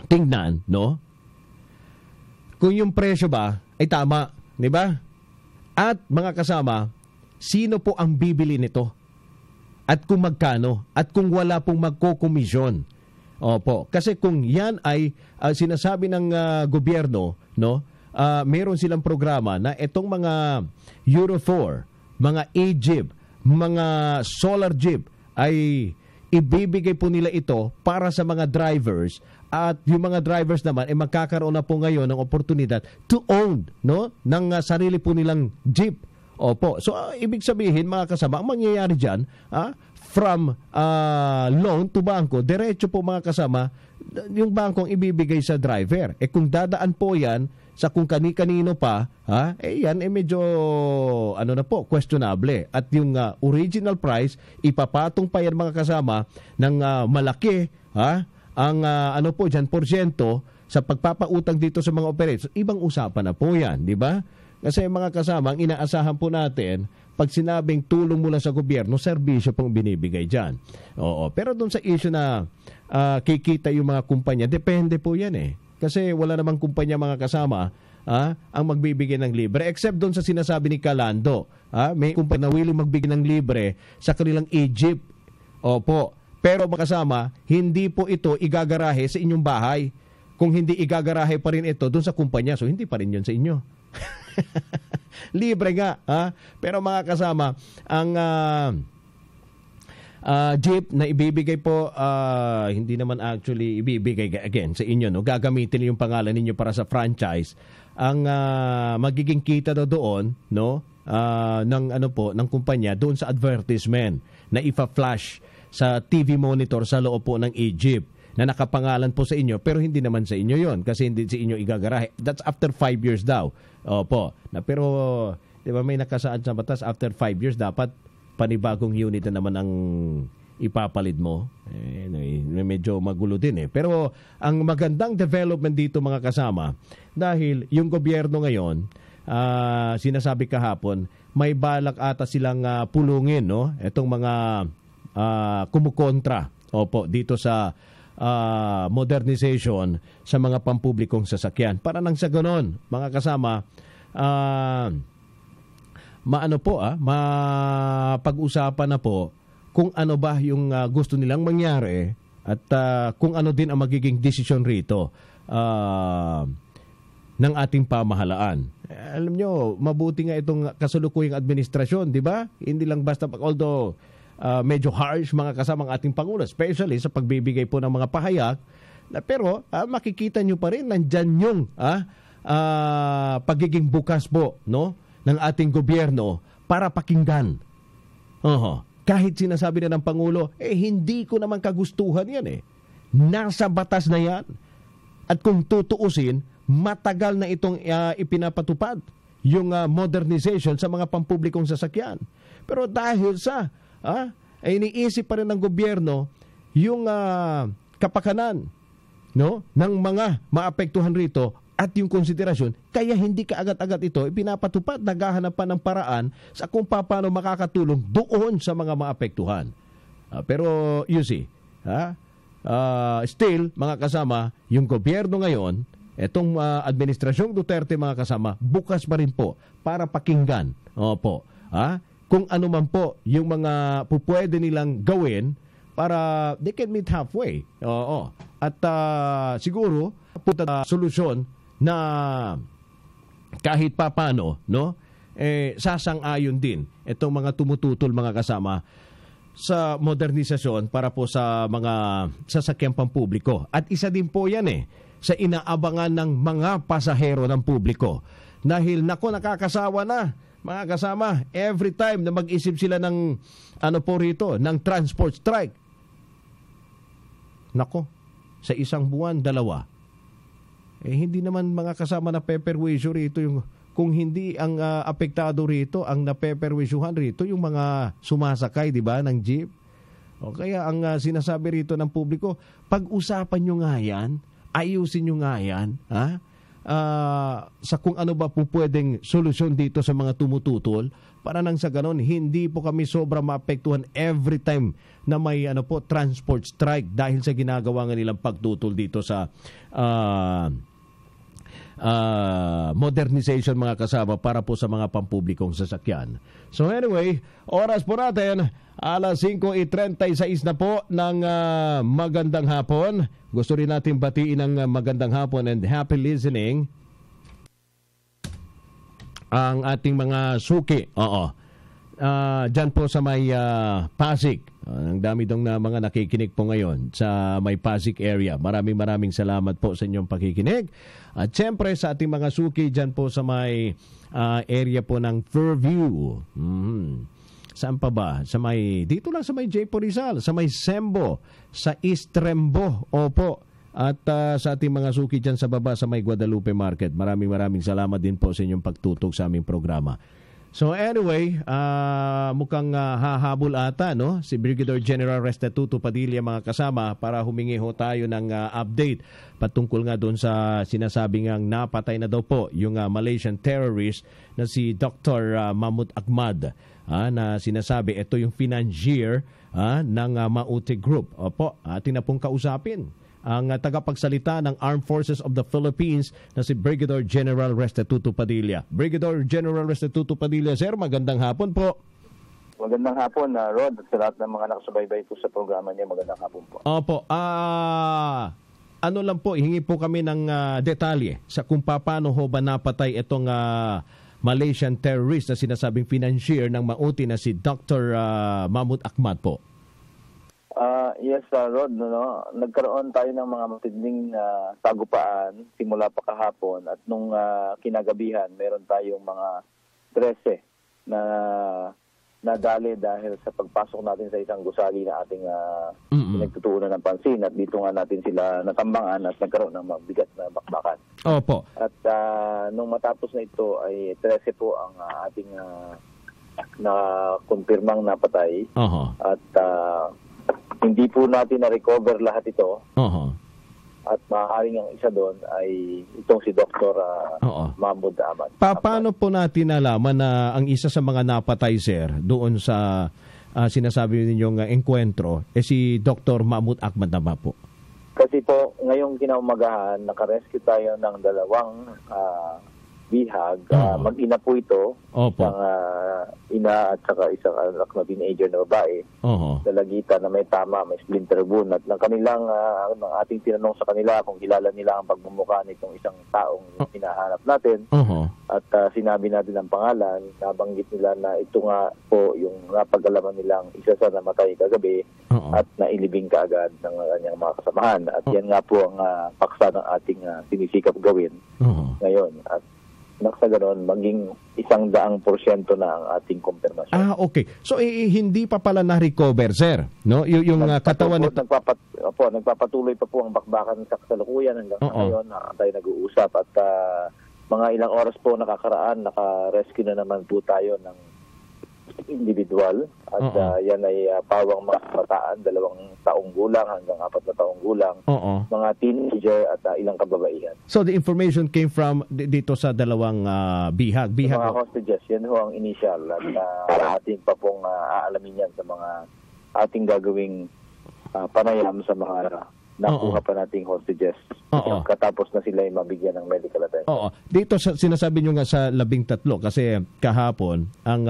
tingnan, no? Kung yung presyo ba ay tama, di ba? At mga kasama, sino po ang bibili nito? At kung magkano? At kung wala pong magkokomisyon? Opo. Kasi kung yan ay sinasabi ng gobyerno, no? Meron silang programa na itong mga Euro 4, mga e-jeep, mga solar jeep ay ibibigay po nila ito para sa mga drivers, at yung mga drivers naman ay magkakaroon na po ngayon ng oportunidad to own, no, ng sarili po nilang jeep. Opo. So ibig sabihin mga kasama, ang mangyayari diyan, from loan to bangko, diretso po mga kasama, yung bangkong ibibigay sa driver. Kung dadaan po yan sa kung kani-kanino pa, yan medyo na po, questionable. At yung original price, ipapatong pa yan mga kasama ng malaki, ang po dyan, porsyento sa pagpapautang dito sa mga operators. Ibang usapan na po yan, di ba? Kasi mga kasama, ang inaasahan po natin, pag sinabing tulong mula sa gobyerno, serbisyo pong binibigay dyan. Oo. Pero doon sa issue na kikita yung mga kumpanya, depende po yan Kasi wala namang kumpanya mga kasama ang magbibigay ng libre. Except doon sa sinasabi ni Calando. May kumpanya na willing magbigay ng libre sa kanilang Egypt. Opo. Pero mga kasama, hindi po ito igagarahe sa inyong bahay. Kung hindi igagarahe pa rin ito doon sa kumpanya, so hindi pa rin yun sa inyo. Libre nga. Pero mga kasama, ang jeep na ibibigay po, hindi naman actually ibibigay again sa inyo, no? Gagamitin yung pangalan ninyo para sa franchise. Ang magiging kita doon, no, ng kumpanya doon sa advertisement na ifa-flash sa TV monitor sa loob po ng Egypt na nakapangalan po sa inyo, pero hindi naman sa inyo yon kasi hindi sa inyo igagarahe. That's after 5 years daw. Opo. Pero di ba may nakasaad sa batas, after 5 years dapat panibagong unit na naman ang ipapalit mo. Medyo magulo din Pero ang magandang development dito mga kasama, dahil yung gobyerno ngayon, sinasabi kahapon, may balak ata silang pulungin, no? Itong mga kumukontra. Opo, dito sa modernization sa mga pampublikong sasakyan. Para nang sa ganon, mga kasama, mapag-usapan na po kung ano ba yung gusto nilang mangyari at kung ano din ang magiging desisyon rito ng ating pamahalaan. Alam nyo, mabuti nga itong kasalukuyang administrasyon, di ba? Hindi lang basta, although medyo harsh mga kasamang ating Pangulo, especially sa pagbibigay po ng mga pahayag, pero makikita nyo pa rin nandyan yung pagiging bukas po, no, ng ating gobyerno para pakinggan. Kahit sinasabi na ng Pangulo, hindi ko naman kagustuhan yan Nasa batas na yan. At kung tutuusin, matagal na itong ipinapatupad yung modernization sa mga pampublikong sasakyan. Pero dahil sa iniisip pa rin ng gobyerno yung kapakanan no, ng mga maapektuhan rito at yung konsiderasyon, kaya hindi ka agad-agad ito ipinapatupad, naghahanap pa ng paraan sa kung paano makakatulong doon sa mga maapektuhan. Pero you see, still, mga kasama, yung gobyerno ngayon, itong administrasyong Duterte, mga kasama, bukas pa rin po para pakinggan. Opo. Kung ano man po yung mga pupwede nilang gawin para they can meet halfway. Oo. At siguro, punta solusyon na kahit papano, no, sasang-ayon din itong mga tumututol, mga kasama, sa modernisasyon para po sa mga sasakyang pampubliko. At isa din po yan sa inaabangan ng mga pasahero ng publiko. Dahil nakakasawa na, mga kasama, every time na mag-isip sila ng ng transport strike. Sa isang buwan, 2. Hindi naman, mga kasama, na peperwisyo rito yung, kung hindi ang apektado rito, ang napeperwisyuhan rito yung mga sumasakay, di ba, ng jeep. O kaya ang sinasabi rito ng publiko, pag-usapan nyo nga yan, ayusin nyo nga yan, sa kung ano ba po pwedeng solusyon dito sa mga tumututol, para nang sa ganon, hindi po kami sobra maapektuhan every time na may transport strike dahil sa ginagawa nga nilang pagtutol dito sa modernization, mga kasama, para po sa mga pampublikong sasakyan. So anyway, oras po natin, 5:36 na po ng magandang hapon. Gusto rin natin batiin ng magandang hapon and happy listening ang ating mga suki. Dyan po sa may Pasig. Ang dami dong na mga nakikinig po ngayon sa may Pasig area. Maraming salamat po sa inyong pakikinig. At siyempre sa ating mga suki dyan po sa may area po ng Fairview. Saan pa ba? Dito lang sa may Jaypo Rizal, sa may Sembo, sa East Rembo. Opo. At sa ating mga suki dyan sa baba sa may Guadalupe Market. Maraming salamat din po sa inyong pagtutok sa aming programa. So anyway, mukhang hahabol ata, no? Si Brigadier General Restituto Padilla, mga kasama, para humingi ho tayo ng update patungkol nga doon sa sinasabi ngang napatay na daw po yung Malaysian terrorist na si Dr. Mahmud Ahmad, na sinasabi ito yung financier ng Mauti Group. Opo, atin na pong kausapin ang tagapagsalita ng Armed Forces of the Philippines na si Brigadier General Restituto Padilla. Brigadier General Restituto Padilla, sir, magandang hapon po. Magandang hapon, Rod, at sa lahat ng mga nakasubaybay po sa programa niya. Magandang hapon po. Opo, lang po, hingi po kami ng detalye sa kung paano ho ba napatay itong Malaysian terrorist na sinasabing financier ng Mauti na si Dr. Mahmud Ahmad po. Yes, Rod, nagkaroon tayo ng mga matinding sagupaan simula pa kahapon, at nung kinagabihan meron tayong mga 13 na nadali dahil sa pagpasok natin sa isang gusali na ating pinagtutuunan ng pansin, at dito nga natin sila natambangan at nagkaroon ng mabigat na bakbakan. Opo. At nung matapos na ito ay 13 po ang ating na kumpirmang napatay. At hindi po natin na-recover lahat ito. At maaaring ang isa doon ay itong si Dr. Mahmud Ahmad. Paano po natin nalaman na ang isa sa mga napatay, sir, doon sa sinasabi ninyong enkwentro, si Dr. Mahmud Ahmad na ba po? Kasi po, ngayong kinaumagahan, nakarescue tayo ng 2 bihag. Mag-ina po ito. Isang ina at saka isang anak na teenager na babae. Dalagitan na may tama, may splinter wound. At ng kanilang, ng ating tinanong sa kanila kung kilala nila ang pagmumukha nitong isang taong hinahanap natin. At sinabi natin ang pangalan, nabanggit nila na ito nga po yung napag-alaman nilang isa sa namatay kagabi at nailibing kaagad ng kanyang mga kasamahan. At yan nga po ang paksa ng ating sinisikap gawin ngayon. At sa ganon, maging 100% na ang ating kumpirmasyon. Okay. So, hindi pa pala na-recover, sir? No? Yung katawan... Nagpapatuloy pa po ang bakbakan sa kasalukuyan hanggang ngayon. Tayo nag-uusap at mga ilang oras po nakakaraan, naka-rescue na naman po tayo ng individual at yan ay pawang mga kabataan, 2 taong gulang hanggang 4 na taong gulang, mga teenager at ilang kababaihan. So the information came from dito sa dalawang bihag. Mga hostages, yan ho ang initial at ating pa pong aalamin yan sa mga ating gagawing panayam sa mga nakuha pa nating hostages. Katapos na sila ay mabigyan ng medical attention. Dito sinasabi nyo nga sa 13 kasi kahapon ang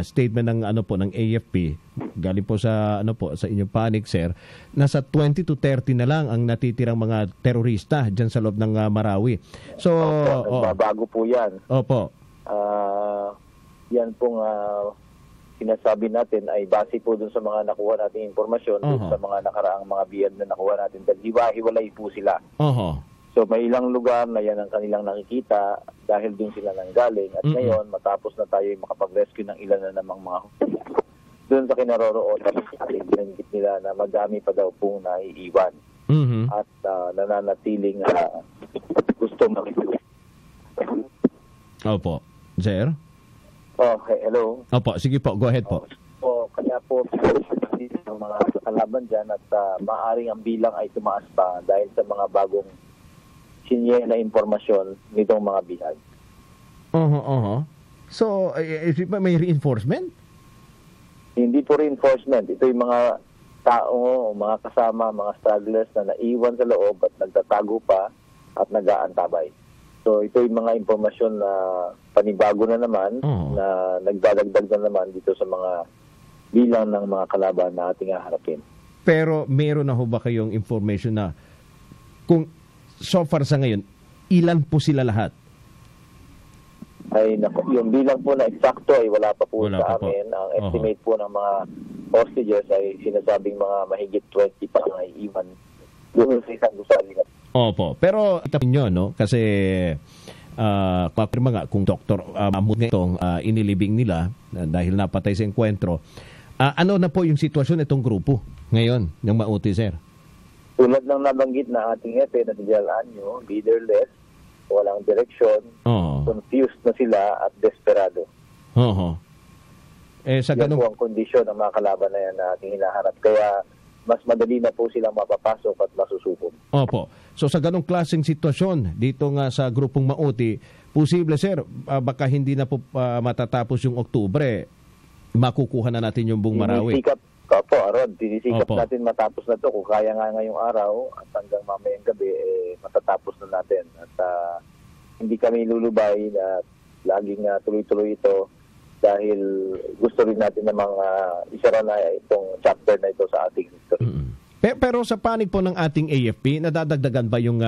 statement ng ng AFP galing po sa sa inyong panig, sir, nasa 20 to 30 na lang ang natitirang mga terorista diyan sa loob ng Marawi. So bago po 'yan. Yan pong sinasabi natin ay base po dun sa mga nakuha nating impormasyon, dun sa mga nakaraang mga biyag na nakuha natin. Dahil hiwa-hiwalay po sila. So may ilang lugar na yan ang kanilang nakikita dahil dun sila nanggaling. At ngayon, matapos na tayo makapag-rescue ng ilan na namang mga dun sa kinaroroon, binanggit nila na madami pa daw pong naiiwan. At nananatiling gusto makikita. Opo. Sir? Okay, hello. Opo, sige po, go ahead po. Kaya po, ang mga kalaban dyan at maaaring ang bilang ay tumaas pa dahil sa mga bagong sinye na impormasyon nitong mga bihag. So, may reinforcement? Hindi po reinforcement. Ito yung mga tao, mga kasama, mga stragglers na naiwan sa loob at nagtatago pa at nag-aantabay. So ito yung mga impormasyon na panibago na naman, na nagdadagdag na naman dito sa mga bilang ng mga kalaban na ating haharapin. Pero meron na ho ba kayong information na kung so far sa ngayon, ilan po sila lahat? Ay, yung bilang po na eksakto ay wala pa po sa amin. Ang estimate po ng mga hostages ay sinasabing mga mahigit 20 pa ang naiiwan doon sa isang gusali. Opo, pero itapin nyo, no? Kasi kapirma nga kung Dr. Mahmoud itong inilibing nila dahil napatay sa enkwentro, ano na po yung sitwasyon itong grupo ngayon, ng Mauti, sir? Tulad ng nabanggit na ating epe na tiyalaan nyo, leaderless, walang direksyon, confused na sila at desperado. Sa yan po ang kondisyon ng mga kalaban na yan na ating hinaharap. Kaya mas madali na po silang mapapasok at masusubok. Opo. So sa ganong klaseng sitwasyon dito nga sa grupong Mauti, posible, sir, baka hindi na po matatapos yung Oktubre, makukuha na natin yung buong Marawi. Tinisikap natin matapos na to. Kung kaya nga ngayong araw at hanggang mamayang gabi, matatapos na natin. At hindi kami lulubay na laging tuloy-tuloy ito dahil gusto rin natin namang isara na itong chapter na ito sa ating history. Pero sa panig po ng ating AFP, nadadagdagan ba yung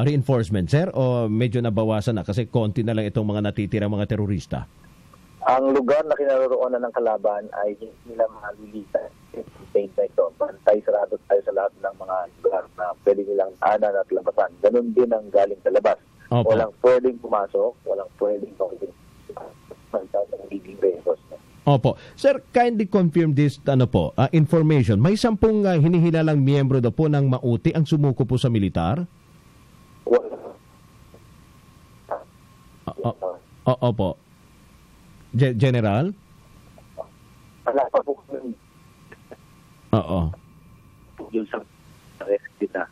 reinforcement, sir? O medyo nabawasan na kasi konti na lang itong mga natitirang mga terorista? Ang lugar na kinaroroonan ng kalaban ay hindi nila malilitan. Pantay sarado tayo sa lahat ng mga lugar na pwede nilang tahanan at labasan. Ganun din ang galing sa labas. Walang pwedeng pumasok, walang pwedeng Opo. Sir, kindly confirm this information. May 10 hinihilalang miyembro daw po ng Mauti ang sumuko po sa militar? Opo. General? Wala pa po. Oo. Yung sa rescue na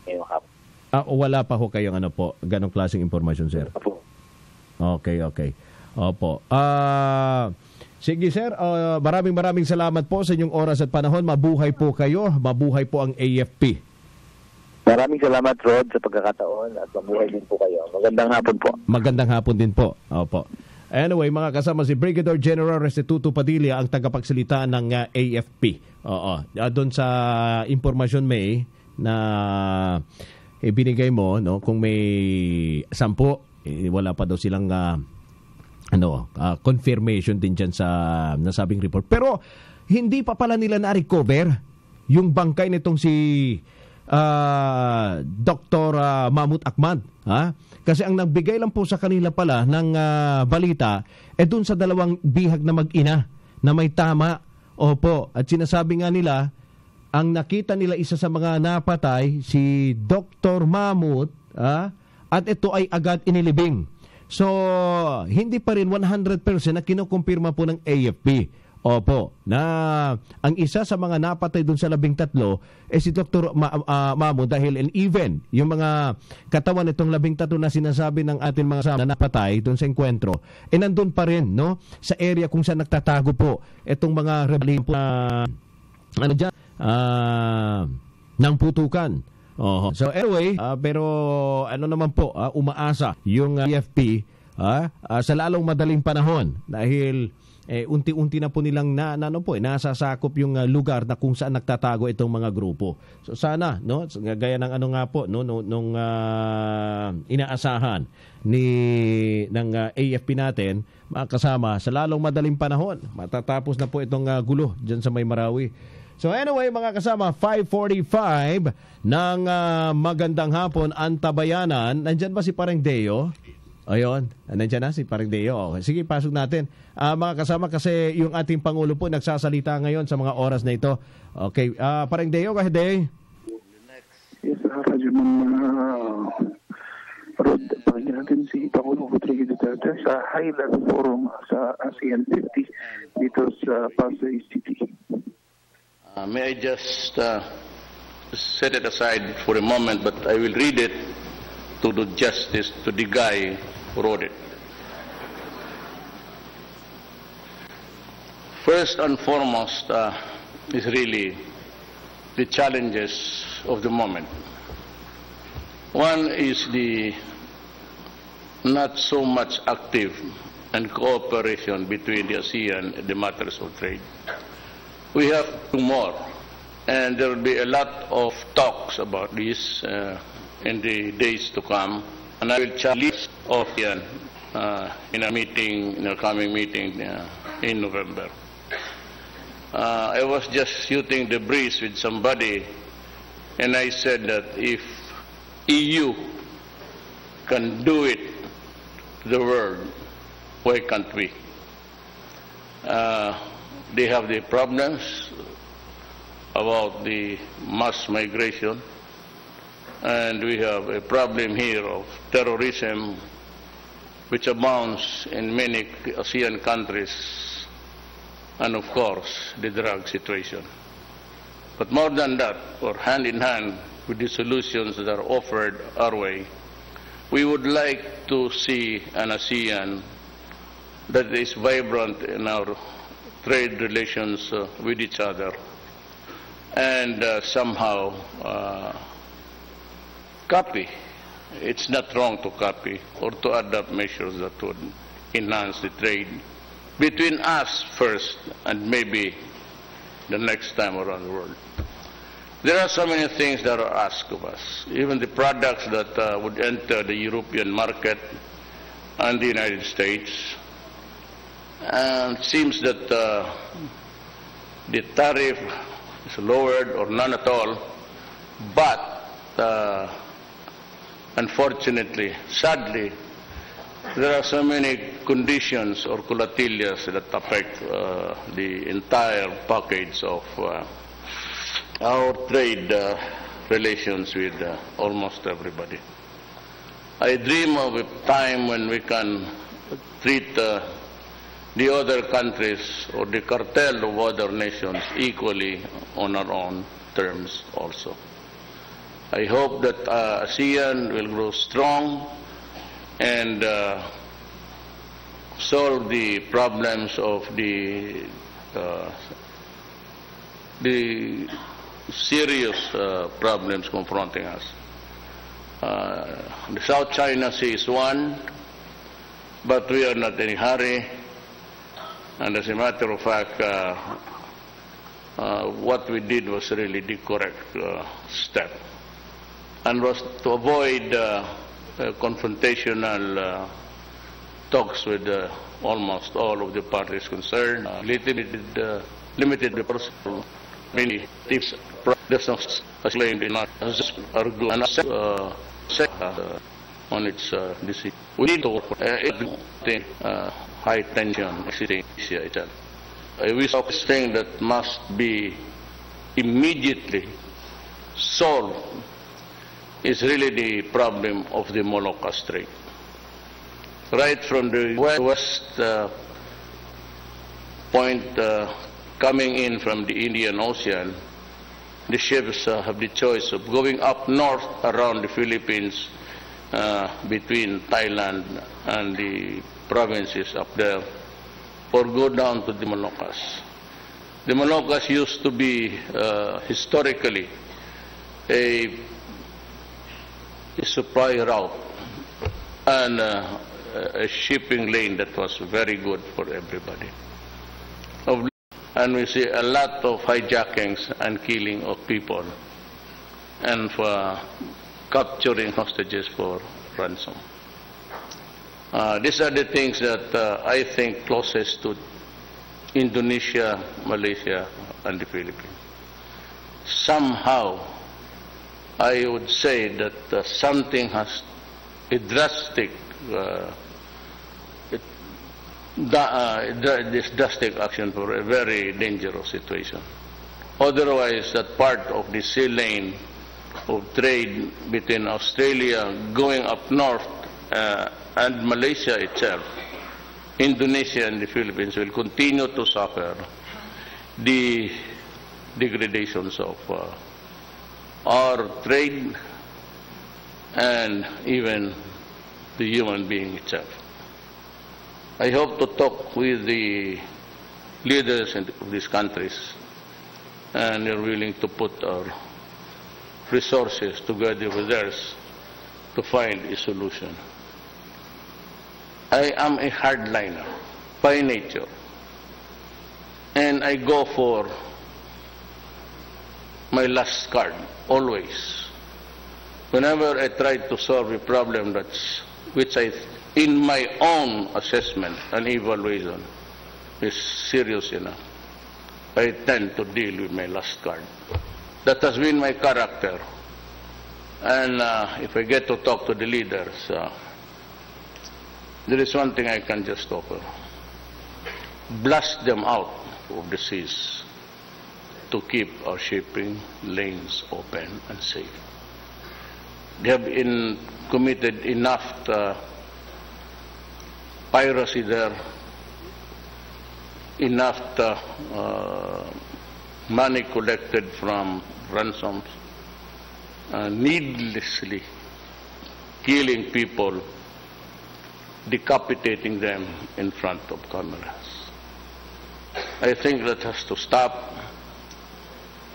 ngayong hapon. Wala pa ho kayong ganong klaseng informasyon, sir? Okay. Opo. Sige, sir. Maraming salamat po sa inyong oras at panahon. Mabuhay po kayo. Mabuhay po ang AFP. Maraming salamat, Rod, sa pagkakataon at mabuhay din po kayo. Magandang hapon po. Magandang hapon din po. Opo. Anyway, mga kasama, si Brigadier General Restituto Padilla ang tagapagsalita ng AFP. Doon sa impormasyon may na ibinigay mo, no, kung may 10, wala pa daw silang confirmation din dyan sa nasabing report. Pero hindi pa pala nila na-recover yung bangkay nitong si Dr. Mahmoud Ahmad. Kasi ang nagbigay lang po sa kanila pala ng balita dun sa 2 bihag na mag-ina na may tama. Opo. At sinasabi nga nila, ang nakita nila isa sa mga napatay, si Dr. Mahmoud, at ito ay agad inilibing. So, hindi pa rin 100% na kinukumpirma po ng AFP. Opo, na ang isa sa mga napatay dun sa 13 si Dr. Mamo dahil even yung mga katawan nitong 13 na sinasabi ng ating mga kasama na napatay dun sa enkwentro, nandun pa rin, no? Sa area kung saan nagtatago po itong mga rebellion po ng putukan. So anyway, pero ano naman po, umaasa yung AFP sa lalong madaling panahon dahil unti-unti na po nilang nasasakop yung lugar na kung saan nagtatago itong mga grupo. So sana, no, gaya ng nung inaasahan ng AFP natin, makasama sa lalong madaling panahon, matatapos na po itong gulo diyan sa May Marawi. So anyway, mga kasama, 5:45 ng magandang hapon, Antabayanan. Nandyan ba si Parang Deo? Ayun, nandiyan na si Parang Deo. Sige, pasok natin. Mga kasama, kasi yung ating Pangulo po nagsasalita ngayon sa mga oras na ito. Okay, Parang Deo, kahit Deo. Yes, Radyo Rod, pakinggan natin si Pangulo Rodrigo Duterte sa high-level forum sa ASEAN 50 dito sa Pasay City. May I just set it aside for a moment, but I will read it to do justice to the guy who wrote it. First and foremost is really the challenges of the moment. One is the not so much active and cooperation between the ASEAN and the matters of trade. We have two more, and there will be a lot of talks about this in the days to come, and I will challenge ASEAN in a meeting, in a coming meeting in November. I was just shooting the breeze with somebody, and I said that if EU can do it to the world, why can't we? They have the problems about the mass migration, and we have a problem here of terrorism, which abounds in many ASEAN countries, and of course the drug situation. But more than that, or hand in hand with the solutions that are offered our way, we would like to see an ASEAN that is vibrant in our trade relations with each other, and somehow copy. It's not wrong to copy or to adopt measures that would enhance the trade between us first and maybe the next time around the world. There are so many things that are asked of us, even the products that would enter the European market and the United States. And it seems that the tariff is lowered or none at all, but unfortunately, sadly, there are so many conditions or colatillas that affect the entire package of our trade relations with almost everybody. I dream of a time when we can treat the other countries or the cartel of other nations equally on our own terms also. I hope that ASEAN will grow strong and solve the problems of the serious problems confronting us. The South China Sea is one, but we are not in a hurry. And as a matter of fact, what we did was really the correct step, and was to avoid confrontational talks with almost all of the parties concerned. Limited the person, many tips, as claimed in our good on its decision. We need to work high tension existing itself. We saw this thing that must be immediately solved is really the problem of the Molucca Strait. right from the west point coming in from the Indian Ocean, the ships have the choice of going up north around the Philippines between Thailand and the provinces up there, or go down to the Moluccas. The Moluccas used to be historically a supply route and a shipping lane that was very good for everybody. And we see a lot of hijackings and killing of people and for capturing hostages for ransom. These are the things that I think closest to Indonesia, Malaysia, and the Philippines. Somehow, I would say that something has a drastic, this drastic action for a very dangerous situation. Otherwise, that part of the sea lane of trade between Australia going up north and Malaysia itself, Indonesia and the Philippines will continue to suffer the degradations of our trade and even the human being itself. I hope to talk with the leaders of these countries, and they're willing to put our resources together with theirs to find a solution. I am a hardliner by nature, and I go for my last card always. Whenever I try to solve a problem which I, in my own assessment and evaluation, is serious enough, I tend to deal with my last card. That has been my character. And if I get to talk to the leaders, there is one thing I can just offer. Blast them out of the seas to keep our shipping lanes open and safe. They have committed enough piracy there, enough money collected from ransoms, needlessly killing people, decapitating them in front of cameras. I think that has to stop.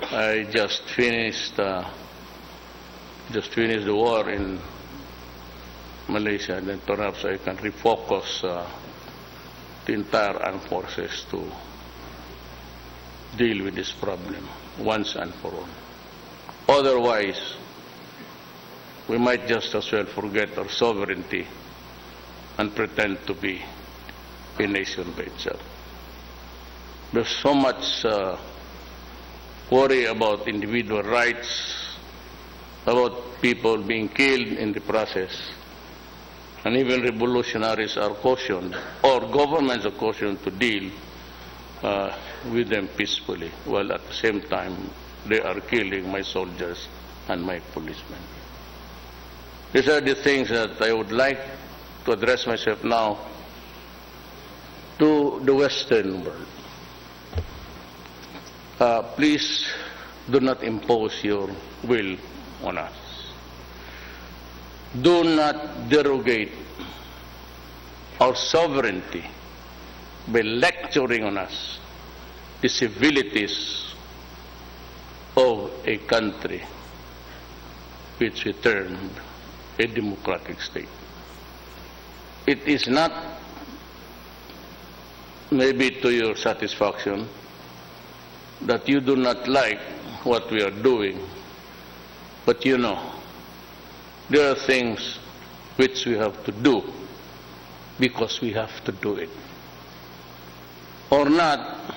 I just finished the war in Malaysia, and then perhaps I can refocus the entire armed forces to deal with this problem once and for all. Otherwise, we might just as well forget our sovereignty and pretend to be a nation by itself. There's so much worry about individual rights, about people being killed in the process, and even revolutionaries are cautioned, or governments are cautioned to deal with them peacefully, while at the same time they are killing my soldiers and my policemen. These are the things that I would like to address myself now to the Western world. Please do not impose your will on us. Do not derogate our sovereignty by lecturing on us the civilities of a country which we termed a democratic state. It is not maybe to your satisfaction that you do not like what we are doing, but you know, there are things which we have to do because we have to do it. Or not,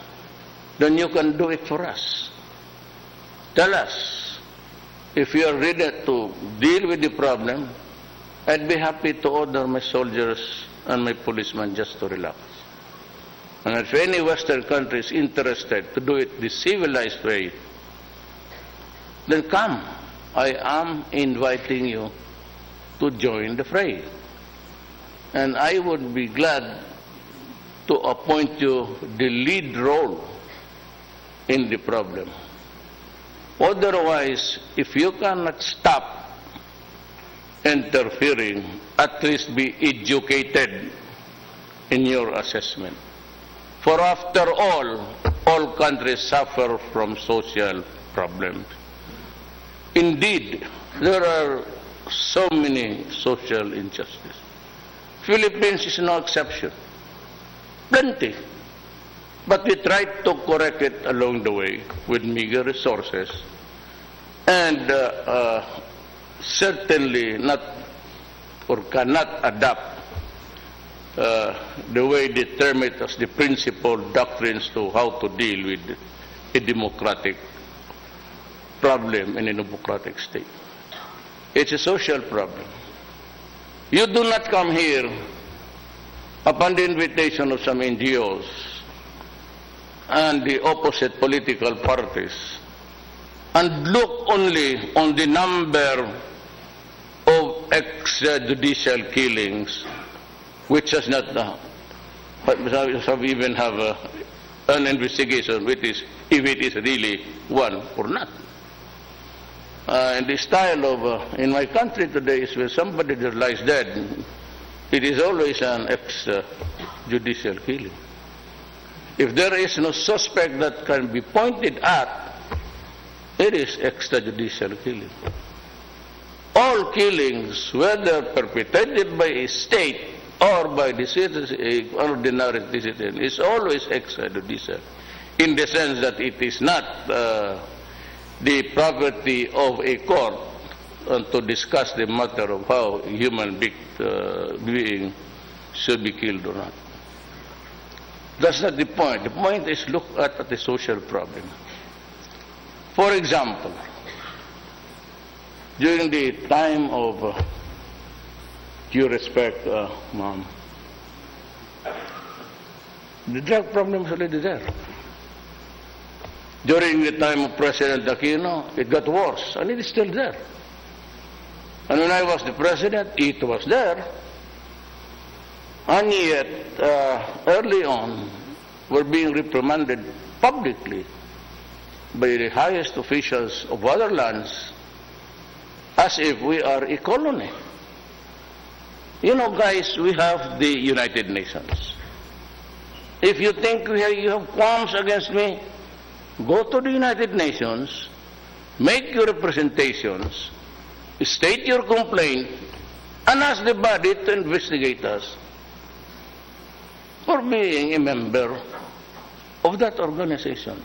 then you can do it for us. Tell us, if you are ready to deal with the problem, I'd be happy to order my soldiers and my policemen just to relax. And if any Western country is interested to do it the civilized way, then come. I am inviting you to join the fray. And I would be glad to appoint you the lead role in the problem. Otherwise, if you cannot stop interfering, at least be educated in your assessment. For after all countries suffer from social problems. Indeed, there are so many social injustices. Philippines is no exception. Plenty. But we try to correct it along the way with meager resources and certainly not or cannot adapt the way they term it as the principal doctrines to how to deal with a democratic problem in a democratic state. It's a social problem. You do not come here upon the invitation of some NGOs and the opposite political parties and look only on the number of extrajudicial killings which does not even have an investigation which is, if it is really one or not. And the style of, in my country today is when somebody just lies dead, it is always an extrajudicial killing. If there is no suspect that can be pointed at, it is extrajudicial killing. All killings, whether perpetrated by a state or by the citizen, ordinary citizen, is always extrajudicial, in the sense that it is not the property of a court to discuss the matter of how a human being should be killed or not. That's not the point. The point is look at the social problem. For example, during the time of due respect, Ma'am, the drug problem is already there. During the time of President Aquino, it got worse, and it is still there. And when I was the president, it was there. And yet, early on, we're being reprimanded publicly by the highest officials of other lands as if we are a colony. You know, guys, we have the United Nations. If you think you have qualms against me, go to the United Nations, make your representations, state your complaint, and ask the body to investigate us for being a member of that organization.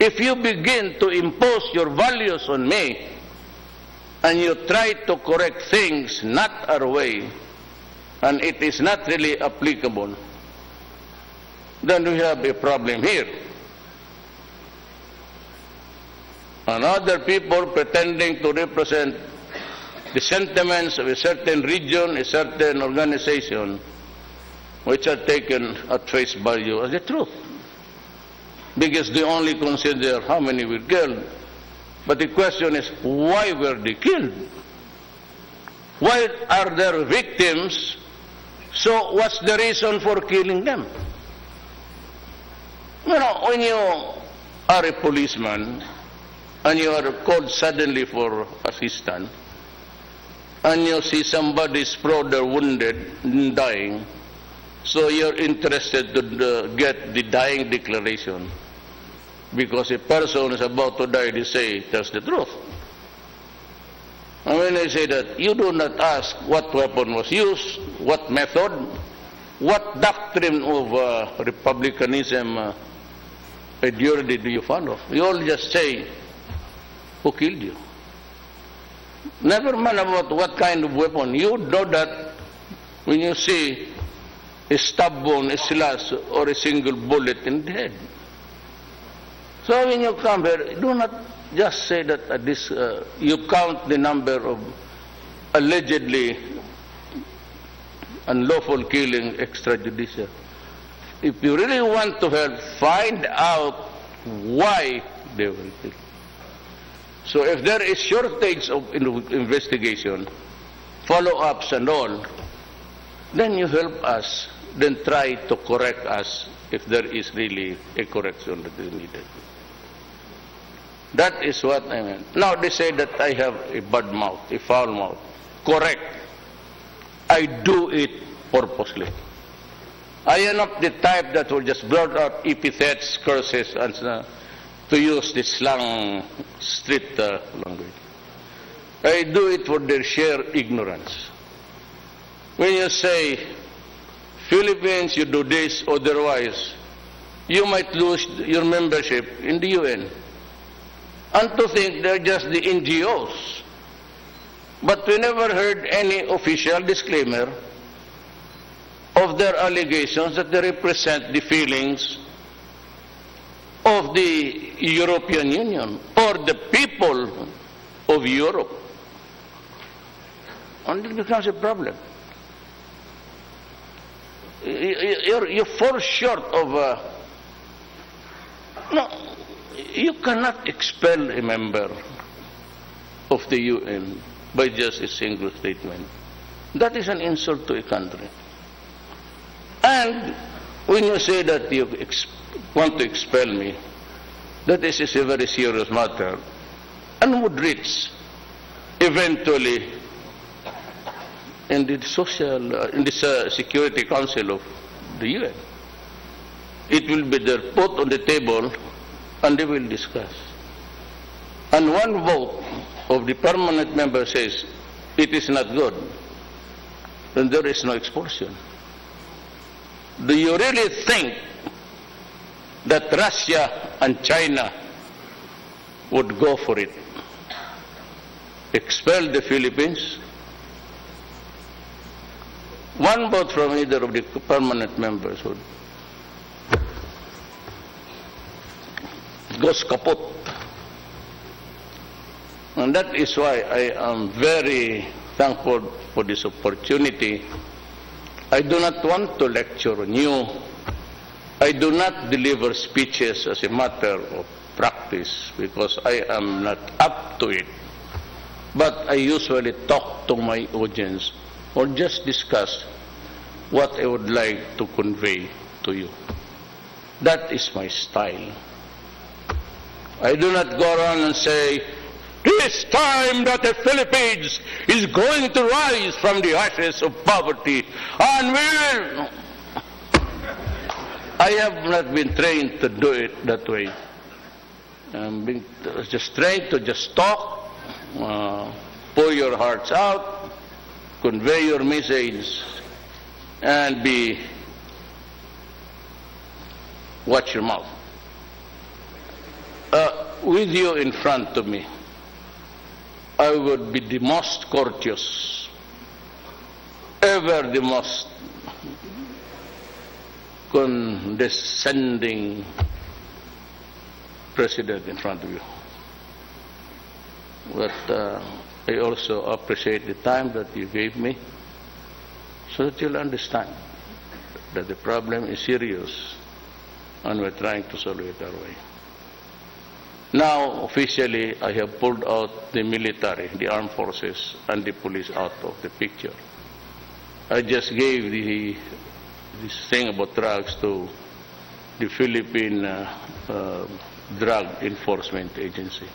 If you begin to impose your values on me, and you try to correct things not our way, and it is not really applicable, then we have a problem here. And other people pretending to represent the sentiments of a certain region, a certain organization, which are taken at face value as the truth. Because they only consider how many were killed. But the question is, why were they killed? Why are there victims? So what's the reason for killing them? You know, when you are a policeman and you are called suddenly for assistance, and you see somebody's brother wounded and dying, so you're interested to get the dying declaration. Because a person is about to die, they say, tells the truth. And when they say that, you do not ask what weapon was used, what method, what doctrine of republicanism ideology do you follow. You all just say, who killed you? Never mind about what kind of weapon. You know that when you see a stab wound, a slash, or a single bullet in the head. So when you come here, do not just say that you count the number of allegedly unlawful killing extrajudicial. If you really want to help, find out why they were killed. So if there is shortage of investigation, follow-ups and all, then you help us, then try to correct us if there is really a correction that is needed. That is what I meant. Now they say that I have a bad mouth, a foul mouth. Correct. I do it purposely. I am not the type that will just blurt out epithets, curses, and to use the slang street language. I do it for their sheer ignorance. When you say, Philippines, you do this, otherwise, you might lose your membership in the UN. And to think they're just the NGOs. But we never heard any official disclaimer of their allegations that they represent the feelings of the European Union or the people of Europe. And it becomes a problem. You fall short of... no, you cannot expel a member of the UN by just a single statement. That is an insult to a country. And when you say that you want to expel me, that is a very serious matter and would reach eventually in the Security Council of the UN. It will be there put on the table and they will discuss. And one vote of the permanent member says it is not good, then there is no expulsion. Do you really think that Russia and China would go for it? Expel the Philippines? One vote from either of the permanent members would goes kaput. And that is why I am very thankful for this opportunity. I do not want to lecture on you. I do not deliver speeches as a matter of practice because I am not up to it. But I usually talk to my audience or just discuss what I would like to convey to you. That is my style. I do not go around and say, it's time that the Philippines is going to rise from the ashes of poverty and we will. I have not been trained to do it that way. I'm just trained to just talk, pour your hearts out, convey your message, and watch your mouth. With you in front of me, I would be the most courteous, ever the most condescending president in front of you. But I also appreciate the time that you gave me so that you'll understand that the problem is serious and we're trying to solve it our way. Now, officially, I have pulled out the military, the armed forces, and the police out of the picture. I just gave this thing about drugs to the Philippine Drug Enforcement Agency.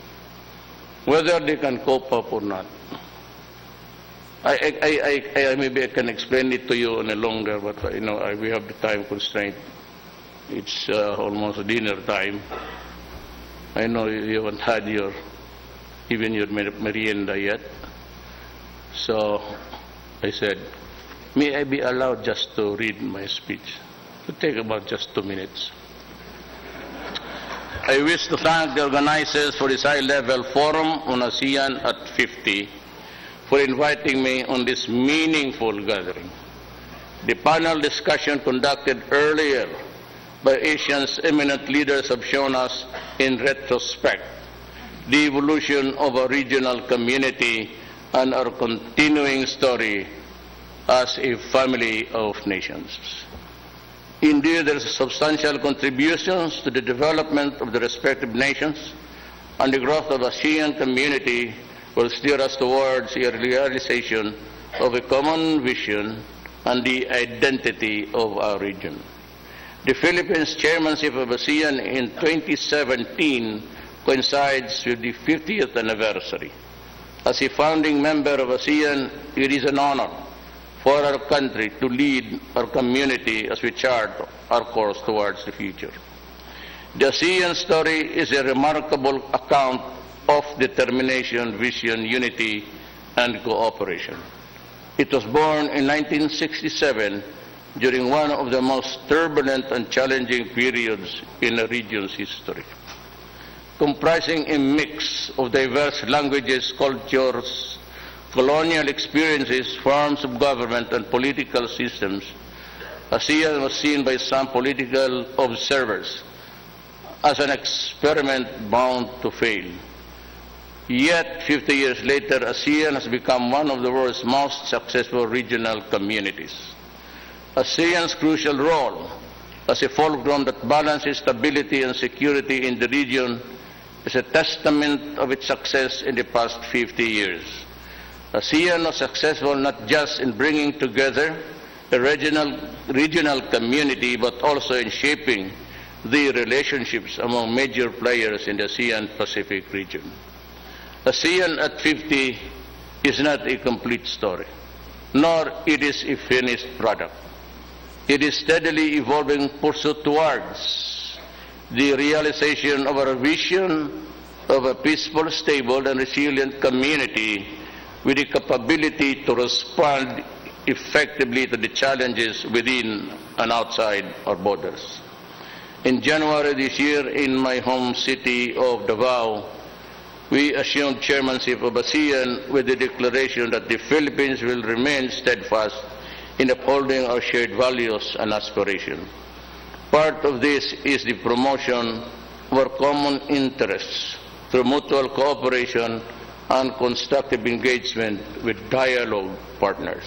Whether they can cope up or not. Maybe I can explain it to you in a longer, but we have the time constraint. It's almost dinner time. I know you haven't had even your merienda yet. So I said, may I be allowed just to read my speech? It will take about just 2 minutes. I wish to thank the organizers for this high-level forum on ASEAN at 50 for inviting me on this meaningful gathering. The panel discussion conducted earlier by Asia's eminent leaders have shown us in retrospect the evolution of a regional community and our continuing story as a family of nations. Indeed, there are substantial contributions to the development of the respective nations, and the growth of the ASEAN community will steer us towards the realization of a common vision and the identity of our region. The Philippines' chairmanship of ASEAN in 2017 coincides with the 50th anniversary. As a founding member of ASEAN, it is an honor for our country to lead our community as we chart our course towards the future. The ASEAN story is a remarkable account of determination, vision, unity, and cooperation. It was born in 1967 during one of the most turbulent and challenging periods in the region's history. Comprising a mix of diverse languages, cultures, colonial experiences, forms of government, and political systems, ASEAN was seen by some political observers as an experiment bound to fail. Yet, 50 years later, ASEAN has become one of the world's most successful regional communities. ASEAN's crucial role as a fulcrum that balances stability and security in the region is a testament of its success in the past 50 years. ASEAN was successful not just in bringing together a regional community, but also in shaping the relationships among major players in the ASEAN-Pacific region. ASEAN at 50 is not a complete story, nor it is a finished product. It is steadily evolving pursuit towards the realization of our vision of a peaceful, stable, and resilient community with the capability to respond effectively to the challenges within and outside our borders. In January this year, in my home city of Davao, we assumed chairmanship of ASEAN with the declaration that the Philippines will remain steadfast in upholding our shared values and aspirations. Part of this is the promotion of our common interests through mutual cooperation and constructive engagement with dialogue partners.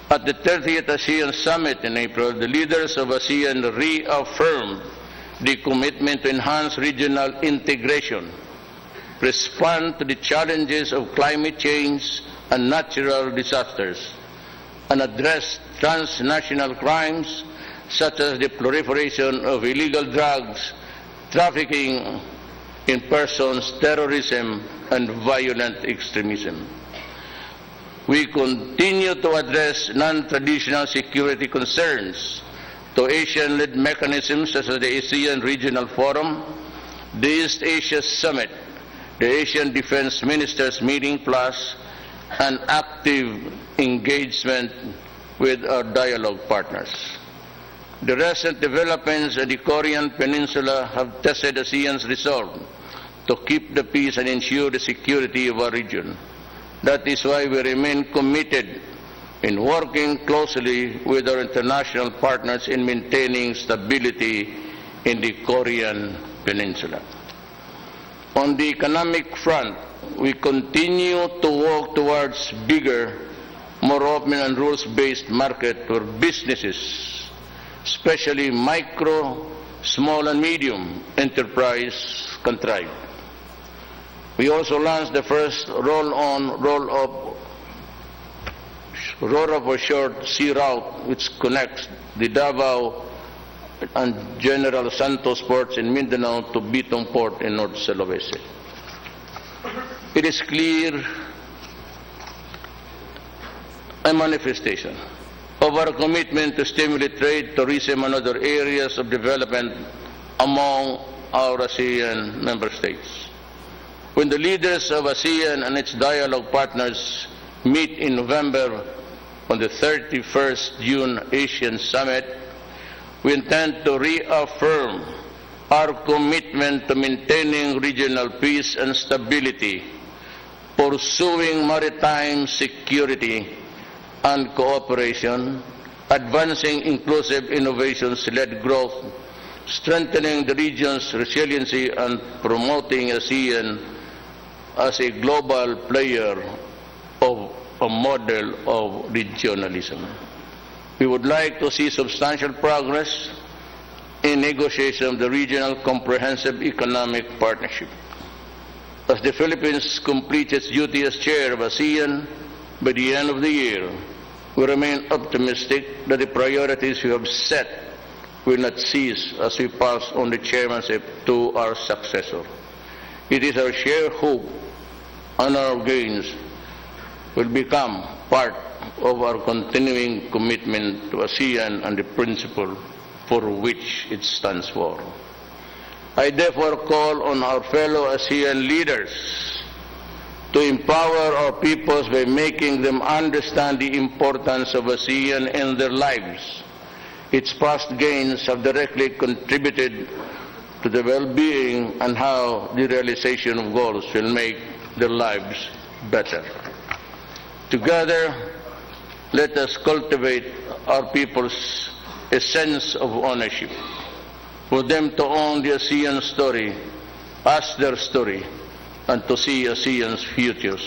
At the 30th ASEAN Summit in April, the leaders of ASEAN reaffirmed the commitment to enhance regional integration, respond to the challenges of climate change and natural disasters, and address transnational crimes such as the proliferation of illegal drugs, trafficking in persons, terrorism, and violent extremism. We continue to address non-traditional security concerns to Asian-led mechanisms such as the ASEAN Regional Forum, the East Asia Summit, the Asian Defense Ministers Meeting Plus, and active engagement with our dialogue partners. The recent developments in the Korean Peninsula have tested ASEAN's resolve to keep the peace and ensure the security of our region. That is why we remain committed in working closely with our international partners in maintaining stability in the Korean Peninsula. On the economic front, we continue to work towards bigger, more open and rules-based market where businesses, especially micro, small, and medium enterprise, can thrive. We also launched the first roll-on, roll-off or short sea route which connects the Davao and General Santos ports in Mindanao to Bitong Port in North Sulawesi. It is clear a manifestation of our commitment to stimulate trade, tourism, and other areas of development among our ASEAN member states. When the leaders of ASEAN and its dialogue partners meet in November on the 31st June Asian Summit, we intend to reaffirm our commitment to maintaining regional peace and stability, pursuing maritime security and cooperation, advancing inclusive innovations-led growth, strengthening the region's resiliency, and promoting ASEAN as a global player of a model of regionalism. We would like to see substantial progress in negotiation of the Regional Comprehensive Economic Partnership. As the Philippines completes its duty as chair of ASEAN by the end of the year, We remain optimistic that the priorities we have set will not cease as we pass on the chairmanship to our successor. It is our shared hope and our gains will become part of our continuing commitment to ASEAN and the principle for which it stands for. I therefore call on our fellow ASEAN leaders to empower our peoples by making them understand the importance of ASEAN in their lives. Its past gains have directly contributed to the well-being and how the realization of goals will make their lives better. Together, let us cultivate our people's a sense of ownership, for them to own the ASEAN story as their story, and to see ASEAN's future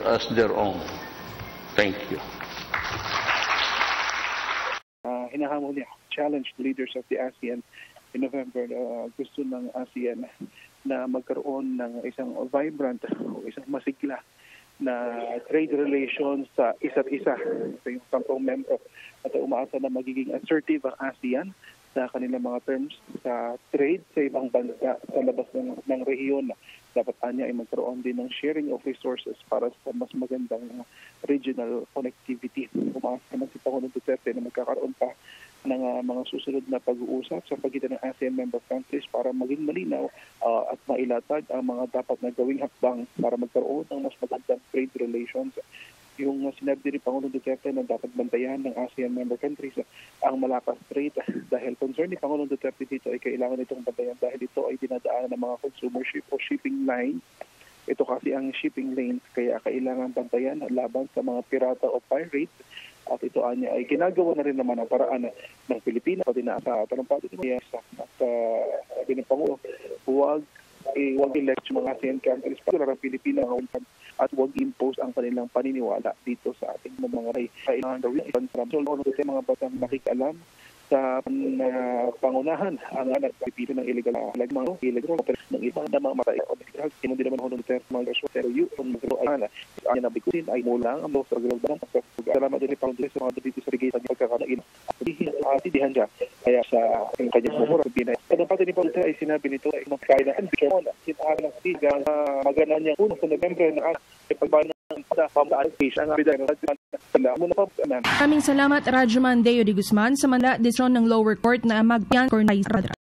as their own. Thank you. Hinahamon niya, challenge the leaders of the ASEAN in November. Gusto ng ASEAN na magkaroon ng isang vibrant o isang masigla na trade relations sa isa't isa sa yung 10 membro at umaasa na magiging assertive ang ASEAN sa kanilang mga terms sa trade sa ibang bansa sa labas ng rehiyon. Dapat anya ay magkaroon din ng sharing of resources para sa mas magandang regional connectivity. Umaasa naman si Pangulong Duterte na magkakaroon pa ng mga susunod na pag-uusap sa pagitan ng ASEAN member countries para maging malinaw at mailatag ang mga dapat na gawing hakbang para magkaroon ng mas magandang trade relations. Yung sinabi din ni Pangulong Duterte na dapat bantayan ng ASEAN member countries ang malakas trade dahil concern ni Pangulong Duterte dito ay kailangan itong bantayan dahil ito ay dinadaanan ng mga consumer ship o shipping line. Ito kasi ang shipping lanes kaya kailangan bantayan laban sa mga pirata o pirate. At ito ay ginagawa na rin naman ang paraan ng Pilipinas pati na sa talumpati ni Mayasa. At sabi ng Pangulo, huwag elect mga ASEAN countries para ang Pilipinas at huwag impose ang kanilang paniniwala dito sa ating mga kailangan gawin. So, mga batang nakikialam sa pangunahan ang nagpipili ng illegal mga illegal ng ibang na mga matay o hindi naman ako ng mga gaswa pero yun ay na bikutin ay mulang ang mga paglalagdan salamat din pang sa mga dito sa rigid ng pagkakanain at dihan siya kaya sa kanyang mumura sabihin ay kada pati ni Paul ay sinabi nito ay makakain na ambisyon sinabi ng sigang magana niya unang sa November na pagbayan Maraming salamat Rajuman Deo de Guzman sa Manila Desisyon ng Lower Court na magpian Cornay Radra.